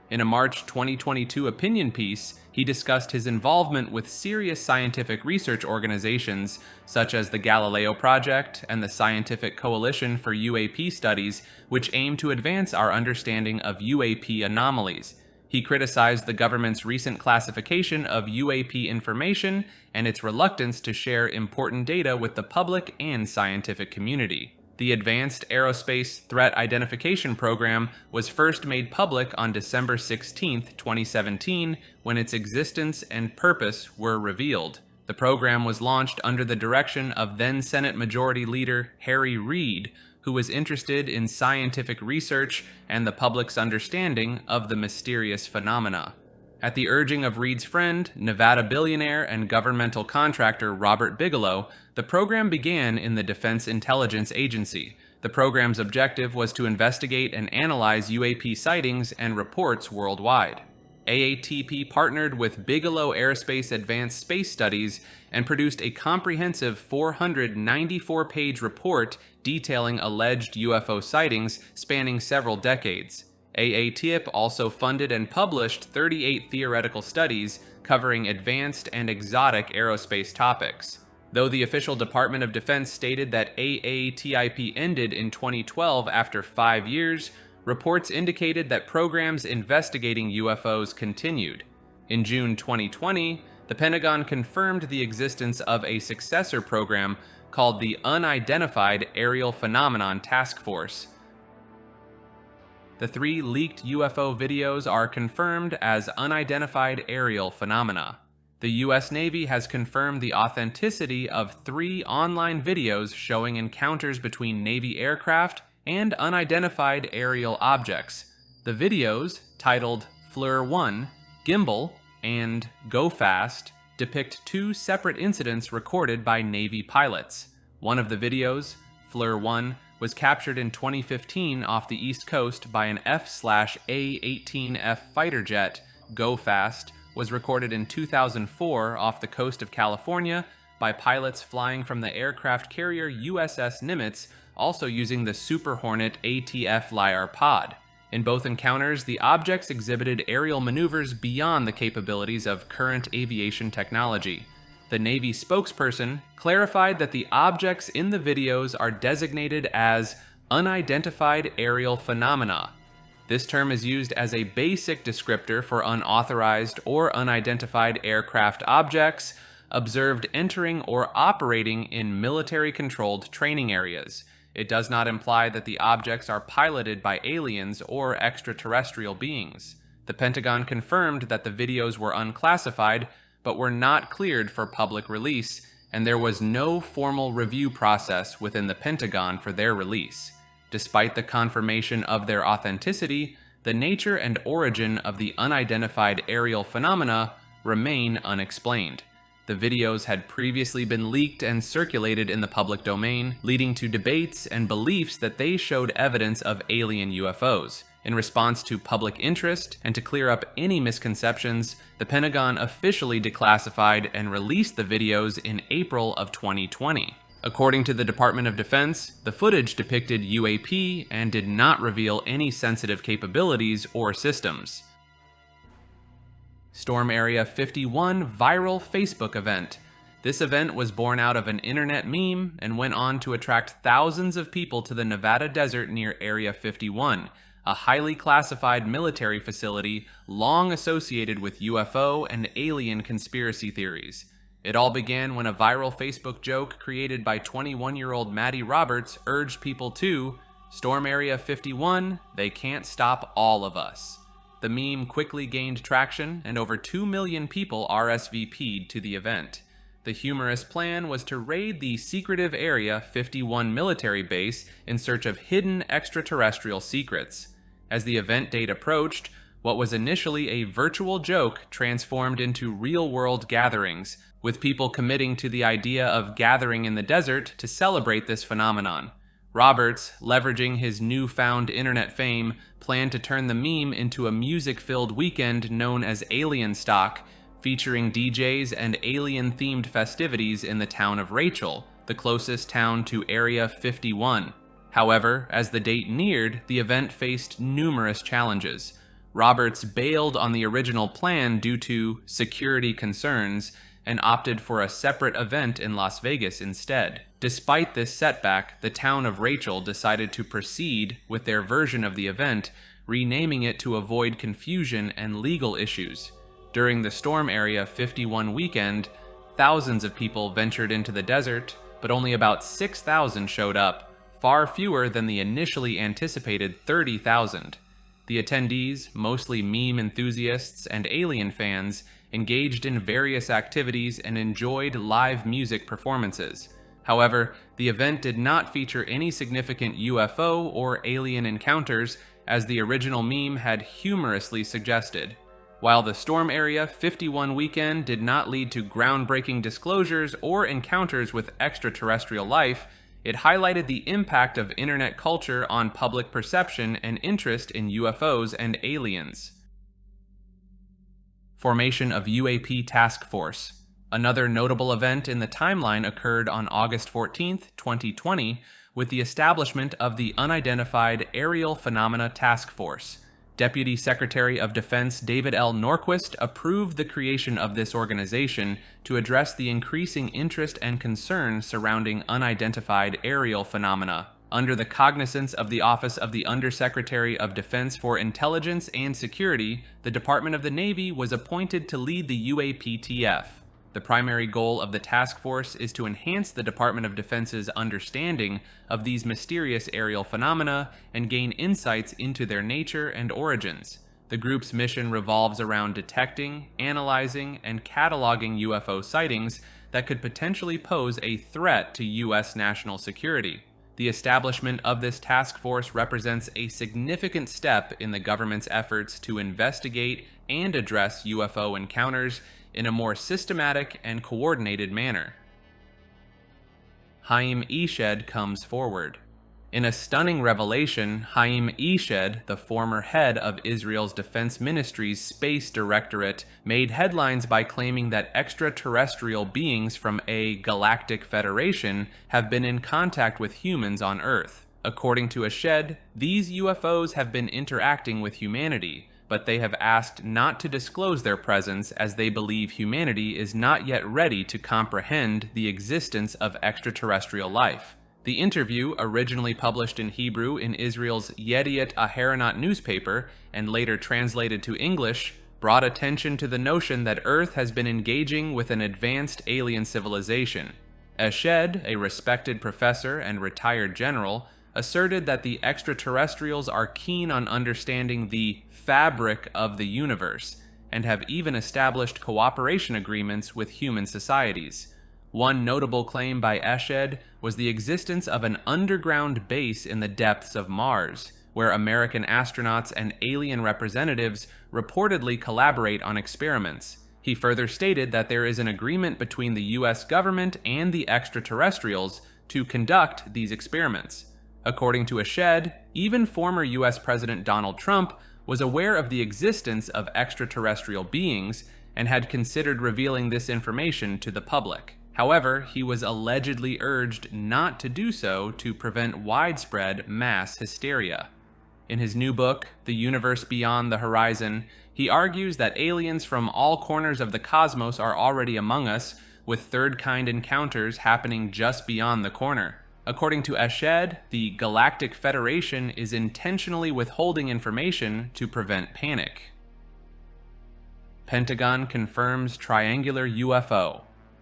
In a March 2022 opinion piece, he discussed his involvement with serious scientific research organizations such as the Galileo Project and the Scientific Coalition for UAP Studies, which aim to advance our understanding of UAP anomalies. He criticized the government's recent classification of UAP information and its reluctance to share important data with the public and scientific community. The Advanced Aerospace Threat Identification Program was first made public on December 16, 2017, when its existence and purpose were revealed. The program was launched under the direction of then Senate Majority Leader Harry Reid, who was interested in scientific research and the public's understanding of the mysterious phenomena. At the urging of Reid's friend, Nevada billionaire and governmental contractor Robert Bigelow, the program began in the Defense Intelligence Agency. The program's objective was to investigate and analyze UAP sightings and reports worldwide. AATP partnered with Bigelow Aerospace Advanced Space Studies and produced a comprehensive 494-page report detailing alleged UFO sightings spanning several decades. AATIP also funded and published 38 theoretical studies covering advanced and exotic aerospace topics. Though the official Department of Defense stated that AATIP ended in 2012 after 5 years, reports indicated that programs investigating UFOs continued. In June 2020, the Pentagon confirmed the existence of a successor program called the Unidentified Aerial Phenomenon Task Force. The 3 leaked UFO videos are confirmed as unidentified aerial phenomena. The U.S. Navy has confirmed the authenticity of 3 online videos showing encounters between Navy aircraft and unidentified aerial objects. The videos, titled Fleur 1, Gimbal, and Go Fast, depict 2 separate incidents recorded by Navy pilots. One of the videos, Fleur 1, was captured in 2015 off the East Coast by an F/A-18F fighter jet. Go Fast was recorded in 2004 off the coast of California by pilots flying from the aircraft carrier USS Nimitz, also using the Super Hornet ATF LIAR pod. In both encounters, the objects exhibited aerial maneuvers beyond the capabilities of current aviation technology. The Navy spokesperson clarified that the objects in the videos are designated as unidentified aerial phenomena. This term is used as a basic descriptor for unauthorized or unidentified aircraft objects observed entering or operating in military-controlled training areas. It does not imply that the objects are piloted by aliens or extraterrestrial beings. The Pentagon confirmed that the videos were unclassified, but were not cleared for public release, and there was no formal review process within the Pentagon for their release. Despite the confirmation of their authenticity, the nature and origin of the unidentified aerial phenomena remain unexplained. The videos had previously been leaked and circulated in the public domain, leading to debates and beliefs that they showed evidence of alien UFOs. In response to public interest and to clear up any misconceptions, the Pentagon officially declassified and released the videos in April of 2020. According to the Department of Defense, the footage depicted UAP and did not reveal any sensitive capabilities or systems. Storm Area 51 viral Facebook event. This event was born out of an internet meme and went on to attract thousands of people to the Nevada desert near Area 51, a highly classified military facility long associated with UFO and alien conspiracy theories. It all began when a viral Facebook joke created by 21-year-old Maddie Roberts urged people to Storm Area 51, they can't stop all of us. The meme quickly gained traction, and over 2 million people RSVP'd to the event. The humorous plan was to raid the secretive Area 51 military base in search of hidden extraterrestrial secrets. As the event date approached, what was initially a virtual joke transformed into real-world gatherings, with people committing to the idea of gathering in the desert to celebrate this phenomenon. Roberts, leveraging his newfound internet fame, planned to turn the meme into a music-filled weekend known as Alien Stock, featuring DJs and alien-themed festivities in the town of Rachel, the closest town to Area 51. However, as the date neared, the event faced numerous challenges. Roberts bailed on the original plan due to security concerns and opted for a separate event in Las Vegas instead. Despite this setback, the town of Rachel decided to proceed with their version of the event, renaming it to avoid confusion and legal issues. During the Storm Area 51 weekend, thousands of people ventured into the desert, but only about 6,000 showed up, far fewer than the initially anticipated 30,000. The attendees, mostly meme enthusiasts and alien fans, engaged in various activities and enjoyed live music performances. However, the event did not feature any significant UFO or alien encounters, as the original meme had humorously suggested. While the Storm Area 51 weekend did not lead to groundbreaking disclosures or encounters with extraterrestrial life, it highlighted the impact of internet culture on public perception and interest in UFOs and aliens. Formation of UAP Task Force. Another notable event in the timeline occurred on August 14, 2020, with the establishment of the Unidentified Aerial Phenomena Task Force. Deputy Secretary of Defense David L. Norquist approved the creation of this organization to address the increasing interest and concern surrounding unidentified aerial phenomena. Under the cognizance of the Office of the Undersecretary of Defense for Intelligence and Security, the Department of the Navy was appointed to lead the UAPTF. The primary goal of the task force is to enhance the Department of Defense's understanding of these mysterious aerial phenomena and gain insights into their nature and origins. The group's mission revolves around detecting, analyzing, and cataloging UFO sightings that could potentially pose a threat to U.S. national security. The establishment of this task force represents a significant step in the government's efforts to investigate and address UFO encounters in a more systematic and coordinated manner. Haim Eshed comes forward. In a stunning revelation, Haim Eshed, the former head of Israel's Defense Ministry's Space Directorate, made headlines by claiming that extraterrestrial beings from a galactic federation have been in contact with humans on Earth. According to Eshed, these UFOs have been interacting with humanity, but they have asked not to disclose their presence as they believe humanity is not yet ready to comprehend the existence of extraterrestrial life. The interview, originally published in Hebrew in Israel's Yediot Aharonot newspaper and later translated to English, brought attention to the notion that Earth has been engaging with an advanced alien civilization. Eshed, a respected professor and retired general, asserted that the extraterrestrials are keen on understanding the fabric of the universe and have even established cooperation agreements with human societies. One notable claim by Eshed was the existence of an underground base in the depths of Mars, where American astronauts and alien representatives reportedly collaborate on experiments. He further stated that there is an agreement between the US government and the extraterrestrials to conduct these experiments. According to Eshed, even former US President Donald Trump was aware of the existence of extraterrestrial beings and had considered revealing this information to the public. However, he was allegedly urged not to do so to prevent widespread mass hysteria. In his new book, The Universe Beyond the Horizon, he argues that aliens from all corners of the cosmos are already among us, with third-kind encounters happening just beyond the corner. According to Eshed, the Galactic Federation is intentionally withholding information to prevent panic. Pentagon confirms triangular UFO.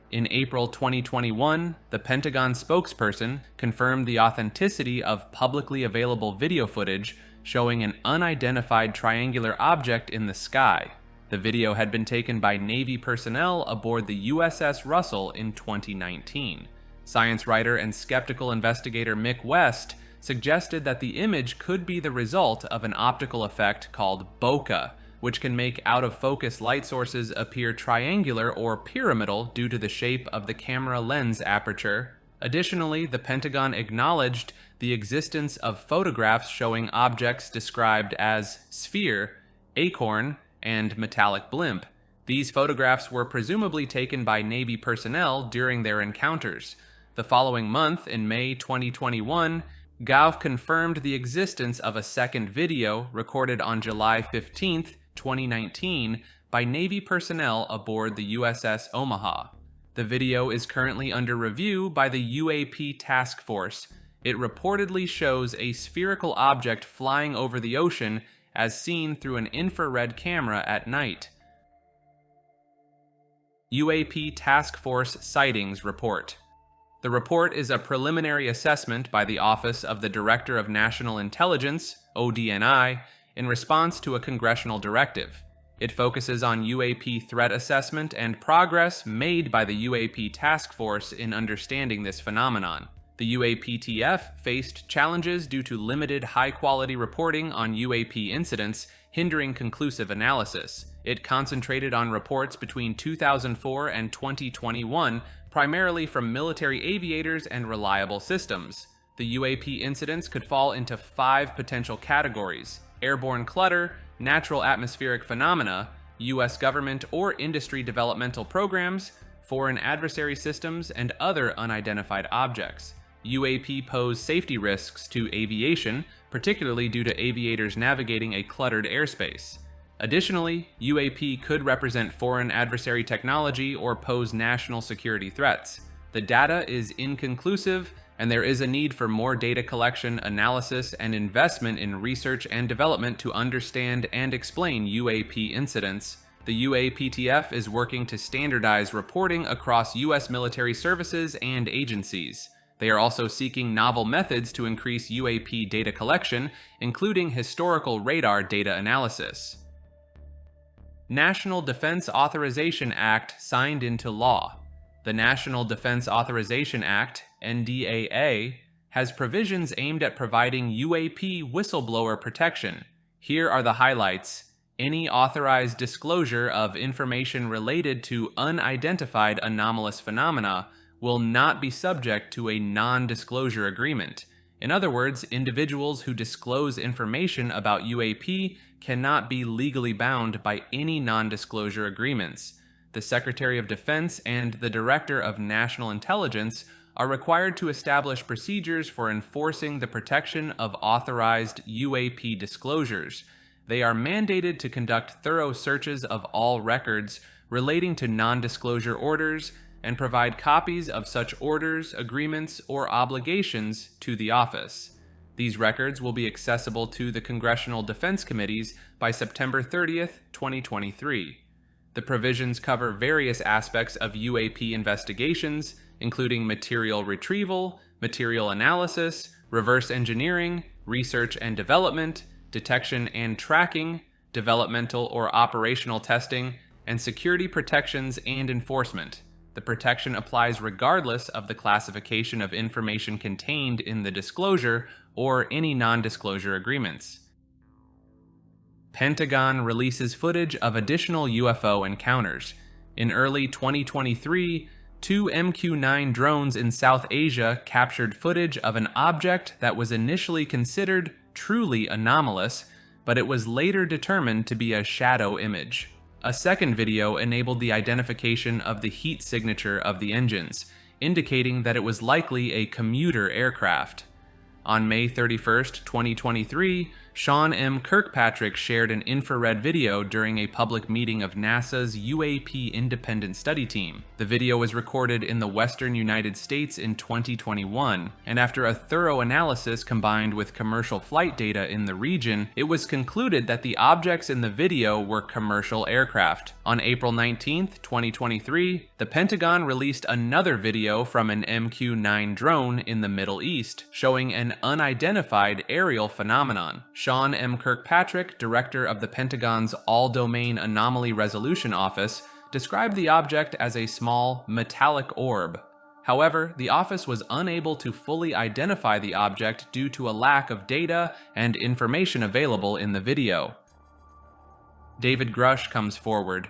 In April 2021, the Pentagon spokesperson confirmed the authenticity of publicly available video footage showing an unidentified triangular object in the sky. The video had been taken by Navy personnel aboard the USS Russell in 2019. Science writer and skeptical investigator Mick West suggested that the image could be the result of an optical effect called bokeh, which can make out-of-focus light sources appear triangular or pyramidal due to the shape of the camera lens aperture. Additionally, the Pentagon acknowledged the existence of photographs showing objects described as sphere, acorn, and metallic blimp. These photographs were presumably taken by Navy personnel during their encounters. The following month, in May 2021, Gauff confirmed the existence of a second video recorded on July 15, 2019, by Navy personnel aboard the USS Omaha. The video is currently under review by the UAP Task Force. It reportedly shows a spherical object flying over the ocean as seen through an infrared camera at night. UAP Task Force Sightings Report. The report is a preliminary assessment by the Office of the Director of National Intelligence, ODNI, in response to a congressional directive. It focuses on UAP threat assessment and progress made by the UAP task force in understanding this phenomenon. The UAPTF faced challenges due to limited high-quality reporting on UAP incidents, hindering conclusive analysis. It concentrated on reports between 2004 and 2021, primarily from military aviators and reliable systems. The UAP incidents could fall into 5 potential categories: airborne clutter, natural atmospheric phenomena, U.S. government or industry developmental programs, foreign adversary systems, and other unidentified objects. UAP pose safety risks to aviation, particularly due to aviators navigating a cluttered airspace. Additionally, UAP could represent foreign adversary technology or pose national security threats. The data is inconclusive, and there is a need for more data collection, analysis, and investment in research and development to understand and explain UAP incidents. The UAPTF is working to standardize reporting across U.S. military services and agencies. They are also seeking novel methods to increase UAP data collection, including historical radar data analysis. National Defense Authorization Act signed into law. The National Defense Authorization Act, NDAA, has provisions aimed at providing UAP whistleblower protection. Here are the highlights. Any authorized disclosure of information related to unidentified anomalous phenomena will not be subject to a non-disclosure agreement. In other words, individuals who disclose information about UAP cannot be legally bound by any non-disclosure agreements. The Secretary of Defense and the Director of National Intelligence are required to establish procedures for enforcing the protection of authorized UAP disclosures. They are mandated to conduct thorough searches of all records relating to non-disclosure orders and provide copies of such orders, agreements, or obligations to the office. These records will be accessible to the Congressional Defense Committees by September 30th, 2023. The provisions cover various aspects of UAP investigations, including material retrieval, material analysis, reverse engineering, research and development, detection and tracking, developmental or operational testing, and security protections and enforcement. The protection applies regardless of the classification of information contained in the disclosure or any non-disclosure agreements. Pentagon releases footage of additional UFO encounters. In early 2023, 2 MQ-9 drones in South Asia captured footage of an object that was initially considered truly anomalous, but it was later determined to be a shadow image. A second video enabled the identification of the heat signature of the engines, indicating that it was likely a commuter aircraft. On May 31st, 2023, Sean M. Kirkpatrick shared an infrared video during a public meeting of NASA's UAP Independent Study Team. The video was recorded in the western United States in 2021, and after a thorough analysis combined with commercial flight data in the region, it was concluded that the objects in the video were commercial aircraft. On April 19th, 2023, the Pentagon released another video from an MQ-9 drone in the Middle East, showing an unidentified aerial phenomenon. Sean M. Kirkpatrick, director of the Pentagon's All-Domain Anomaly Resolution Office, described the object as a small, metallic orb. However, the office was unable to fully identify the object due to a lack of data and information available in the video. David Grush comes forward.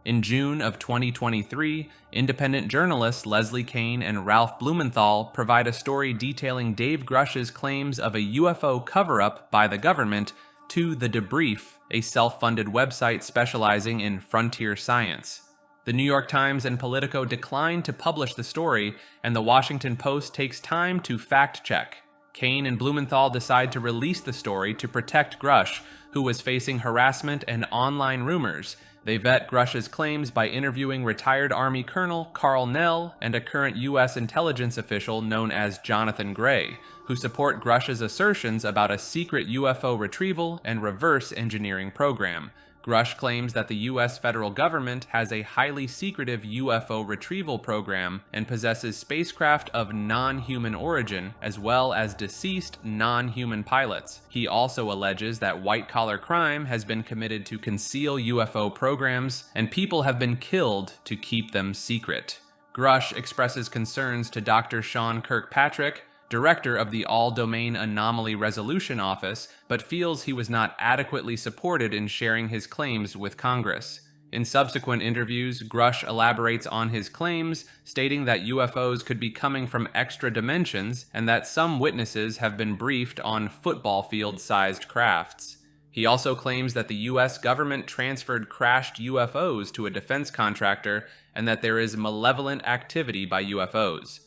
In June of 2023, independent journalists Leslie Kane and Ralph Blumenthal provide a story detailing Dave Grush's claims of a UFO cover-up by the government to The Debrief, a self-funded website specializing in frontier science. The New York Times and Politico declined to publish the story, and the Washington Post takes time to fact-check. Kane and Blumenthal decide to release the story to protect Grush, who was facing harassment and online rumors. They vet Grush's claims by interviewing retired Army Colonel Carl Nell and a current U.S. intelligence official known as Jonathan Gray, who support Grush's assertions about a secret UFO retrieval and reverse engineering program. Grush claims that the U.S. federal government has a highly secretive UFO retrieval program and possesses spacecraft of non-human origin, as well as deceased non-human pilots. He also alleges that white-collar crime has been committed to conceal UFO programs, and people have been killed to keep them secret. Grush expresses concerns to Dr. Sean Kirkpatrick, director of the All-Domain Anomaly Resolution Office, but feels he was not adequately supported in sharing his claims with Congress. In subsequent interviews, Grush elaborates on his claims, stating that UFOs could be coming from extra dimensions and that some witnesses have been briefed on football field-sized crafts. He also claims that the U.S. government transferred crashed UFOs to a defense contractor and that there is malevolent activity by UFOs.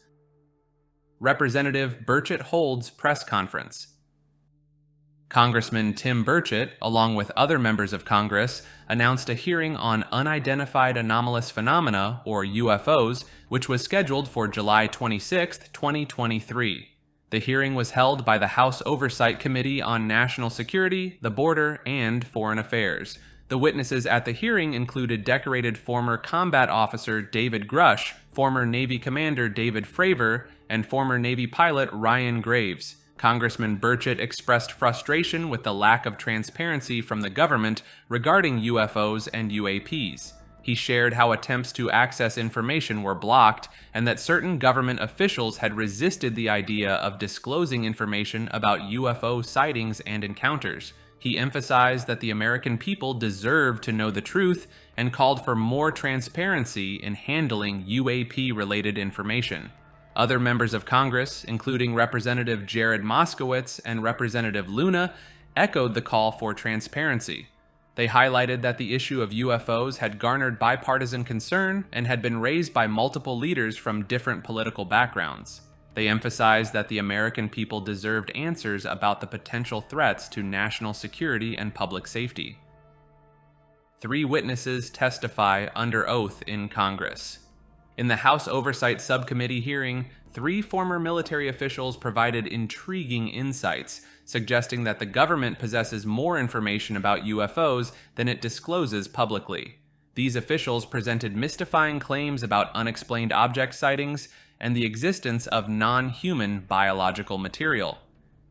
Representative Burchett holds press conference. Congressman Tim Burchett, along with other members of Congress, announced a hearing on unidentified anomalous phenomena, or UFOs, which was scheduled for July 26, 2023. The hearing was held by the House Oversight Committee on National Security, the Border, and Foreign Affairs. The witnesses at the hearing included decorated former combat officer David Grush, former Navy Commander David Fravor, and former Navy pilot Ryan Graves. Congressman Burchett expressed frustration with the lack of transparency from the government regarding UFOs and UAPs. He shared how attempts to access information were blocked and that certain government officials had resisted the idea of disclosing information about UFO sightings and encounters. He emphasized that the American people deserved to know the truth and called for more transparency in handling UAP-related information. Other members of Congress, including Representative Jared Moskowitz and Representative Luna, echoed the call for transparency. They highlighted that the issue of UFOs had garnered bipartisan concern and had been raised by multiple leaders from different political backgrounds. They emphasized that the American people deserved answers about the potential threats to national security and public safety. 3 witnesses testify under oath in Congress. In the House Oversight Subcommittee hearing, 3 former military officials provided intriguing insights, suggesting that the government possesses more information about UFOs than it discloses publicly. These officials presented mystifying claims about unexplained object sightings and the existence of non-human biological material.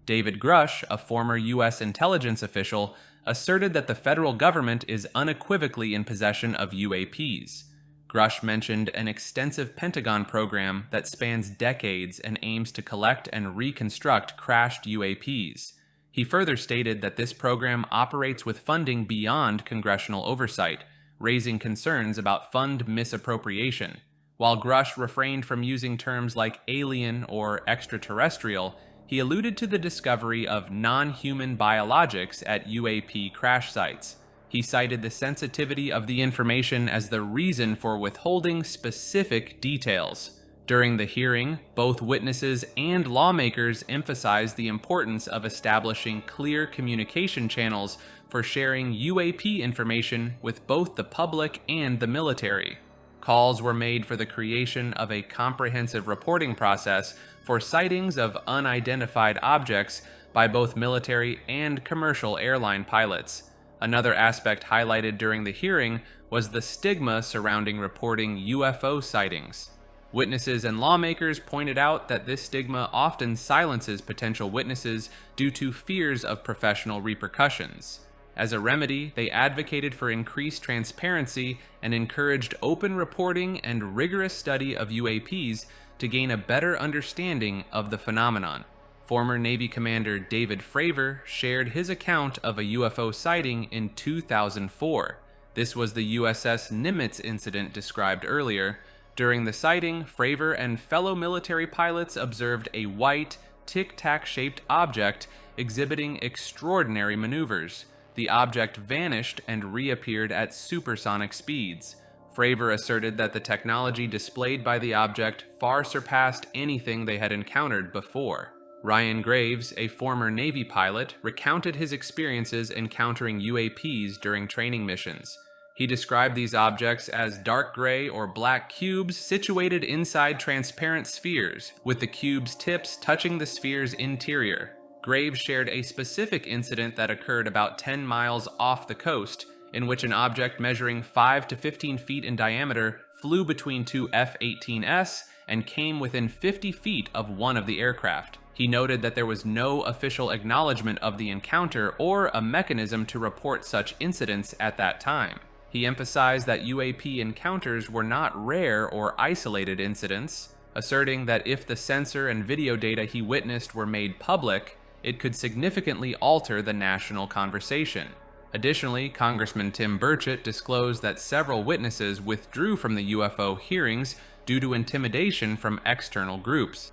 David Grush, a former U.S. intelligence official, asserted that the federal government is unequivocally in possession of UAPs. Grush mentioned an extensive Pentagon program that spans decades and aims to collect and reconstruct crashed UAPs. He further stated that this program operates with funding beyond congressional oversight, raising concerns about fund misappropriation. While Grush refrained from using terms like alien or extraterrestrial, he alluded to the discovery of non-human biologics at UAP crash sites. He cited the sensitivity of the information as the reason for withholding specific details. During the hearing, both witnesses and lawmakers emphasized the importance of establishing clear communication channels for sharing UAP information with both the public and the military. Calls were made for the creation of a comprehensive reporting process for sightings of unidentified objects by both military and commercial airline pilots. Another aspect highlighted during the hearing was the stigma surrounding reporting UFO sightings. Witnesses and lawmakers pointed out that this stigma often silences potential witnesses due to fears of professional repercussions. As a remedy, they advocated for increased transparency and encouraged open reporting and rigorous study of UAPs to gain a better understanding of the phenomenon. Former Navy Commander David Fravor shared his account of a UFO sighting in 2004. This was the USS Nimitz incident described earlier. During the sighting, Fravor and fellow military pilots observed a white, tic-tac-shaped object exhibiting extraordinary maneuvers. The object vanished and reappeared at supersonic speeds. Fravor asserted that the technology displayed by the object far surpassed anything they had encountered before. Ryan Graves, a former Navy pilot, recounted his experiences encountering UAPs during training missions. He described these objects as dark gray or black cubes situated inside transparent spheres, with the cubes' tips touching the sphere's interior. Graves shared a specific incident that occurred about 10 miles off the coast, in which an object measuring 5 to 15 feet in diameter flew between 2 F-18s and came within 50 feet of one of the aircraft. He noted that there was no official acknowledgement of the encounter or a mechanism to report such incidents at that time. He emphasized that UAP encounters were not rare or isolated incidents, asserting that if the sensor and video data he witnessed were made public, it could significantly alter the national conversation. Additionally, Congressman Tim Burchett disclosed that several witnesses withdrew from the UFO hearings due to intimidation from external groups.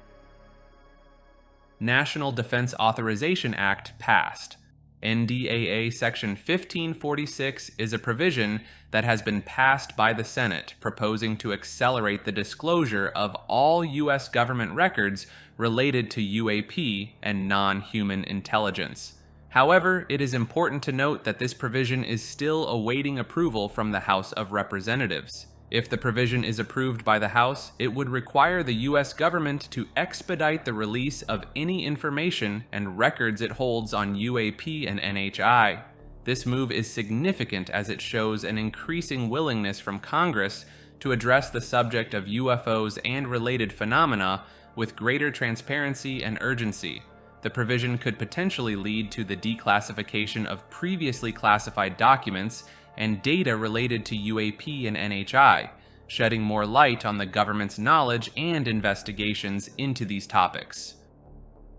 National Defense Authorization Act passed. NDAA Section 1546 is a provision that has been passed by the Senate proposing to accelerate the disclosure of all U.S. government records related to UAP and non-human intelligence. However, it is important to note that this provision is still awaiting approval from the House of Representatives. If the provision is approved by the House, it would require the U.S. government to expedite the release of any information and records it holds on UAP and NHI. This move is significant as it shows an increasing willingness from Congress to address the subject of UFOs and related phenomena with greater transparency and urgency. The provision could potentially lead to the declassification of previously classified documents and data related to UAP and NHI, shedding more light on the government's knowledge and investigations into these topics.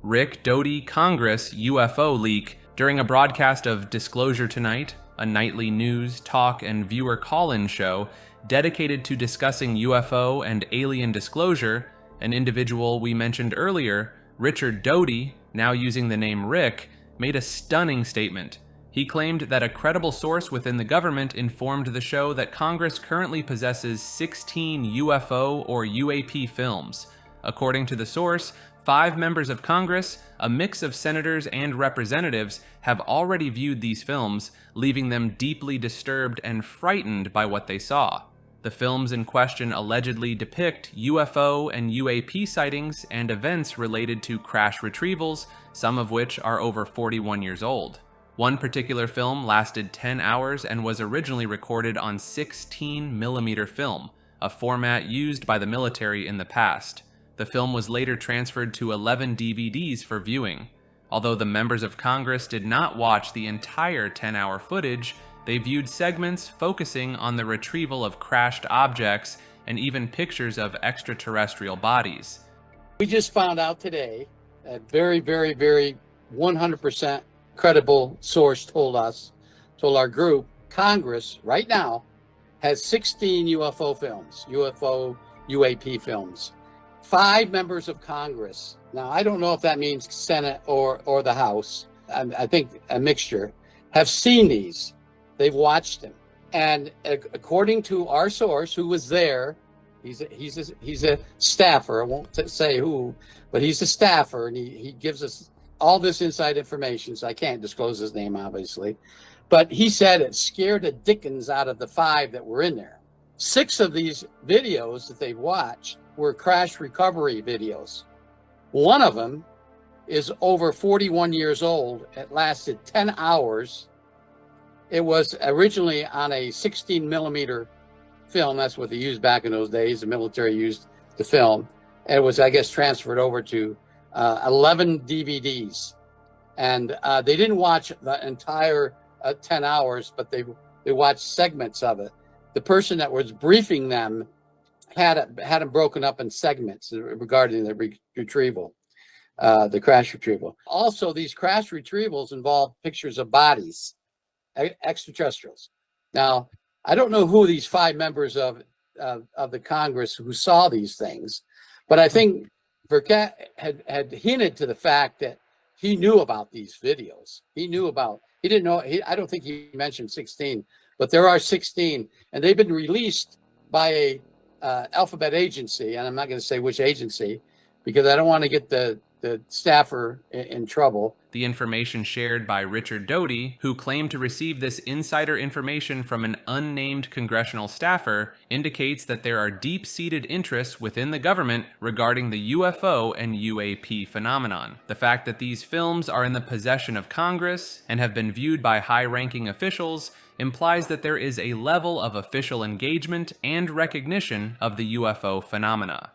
Rick Doty Congress UFO leak. During a broadcast of Disclosure Tonight, a nightly news, talk, and viewer call-in show dedicated to discussing UFO and alien disclosure, an individual we mentioned earlier, Richard Doty, now using the name Rick, made a stunning statement. He claimed that a credible source within the government informed the show that Congress currently possesses 16 UFO or UAP films. According to the source, 5 members of Congress, a mix of senators and representatives, have already viewed these films, leaving them deeply disturbed and frightened by what they saw. The films in question allegedly depict UFO and UAP sightings and events related to crash retrievals, some of which are over 41 years old. One particular film lasted 10 hours and was originally recorded on 16mm film, a format used by the military in the past. The film was later transferred to 11 DVDs for viewing. Although the members of Congress did not watch the entire 10-hour footage, they viewed segments focusing on the retrieval of crashed objects and even pictures of extraterrestrial bodies. We just found out today, a very, very, very 100% credible source told our group, Congress right now has 16 UFO films, UAP films. 5 members of Congress. Now, I don't know if that means Senate or the House. I think a mixture have seen these. They've watched them. And according to our source, who was there, he's a staffer. I won't say who, but he's a staffer, and he gives us all this inside information. So I can't disclose his name, obviously. But he said it scared the dickens out of the 5 that were in there. 6 of these videos that they've watched were crash recovery videos. One of them is over 41 years old. It lasted 10 hours. It was originally on a 16mm film. That's what they used back in those days. The military used the film. And it was, I guess, transferred over to 11 DVDs. And they didn't watch the entire 10 hours, but they watched segments of it. The person that was briefing them had them broken up in segments regarding the retrieval, the crash retrieval. Also, these crash retrievals involve pictures of bodies, extraterrestrials. Now, I don't know who these 5 members of the Congress who saw these things, but I think Burkett had hinted to the fact that he knew about these videos. He didn't know. I don't think he mentioned 16, but there are 16, and they've been released by a alphabet agency, and I'm not going to say which agency because I don't want to get the staffer in trouble. The information shared by Richard Doty, who claimed to receive this insider information from an unnamed congressional staffer, indicates that there are deep-seated interests within the government regarding the UFO and UAP phenomenon. The fact that these films are in the possession of Congress and have been viewed by high-ranking officials implies that there is a level of official engagement and recognition of the UFO phenomena.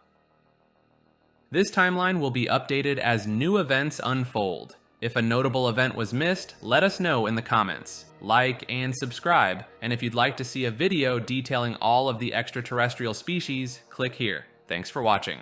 This timeline will be updated as new events unfold. If a notable event was missed, let us know in the comments. Like and subscribe, and if you'd like to see a video detailing all of the extraterrestrial species, click here. Thanks for watching.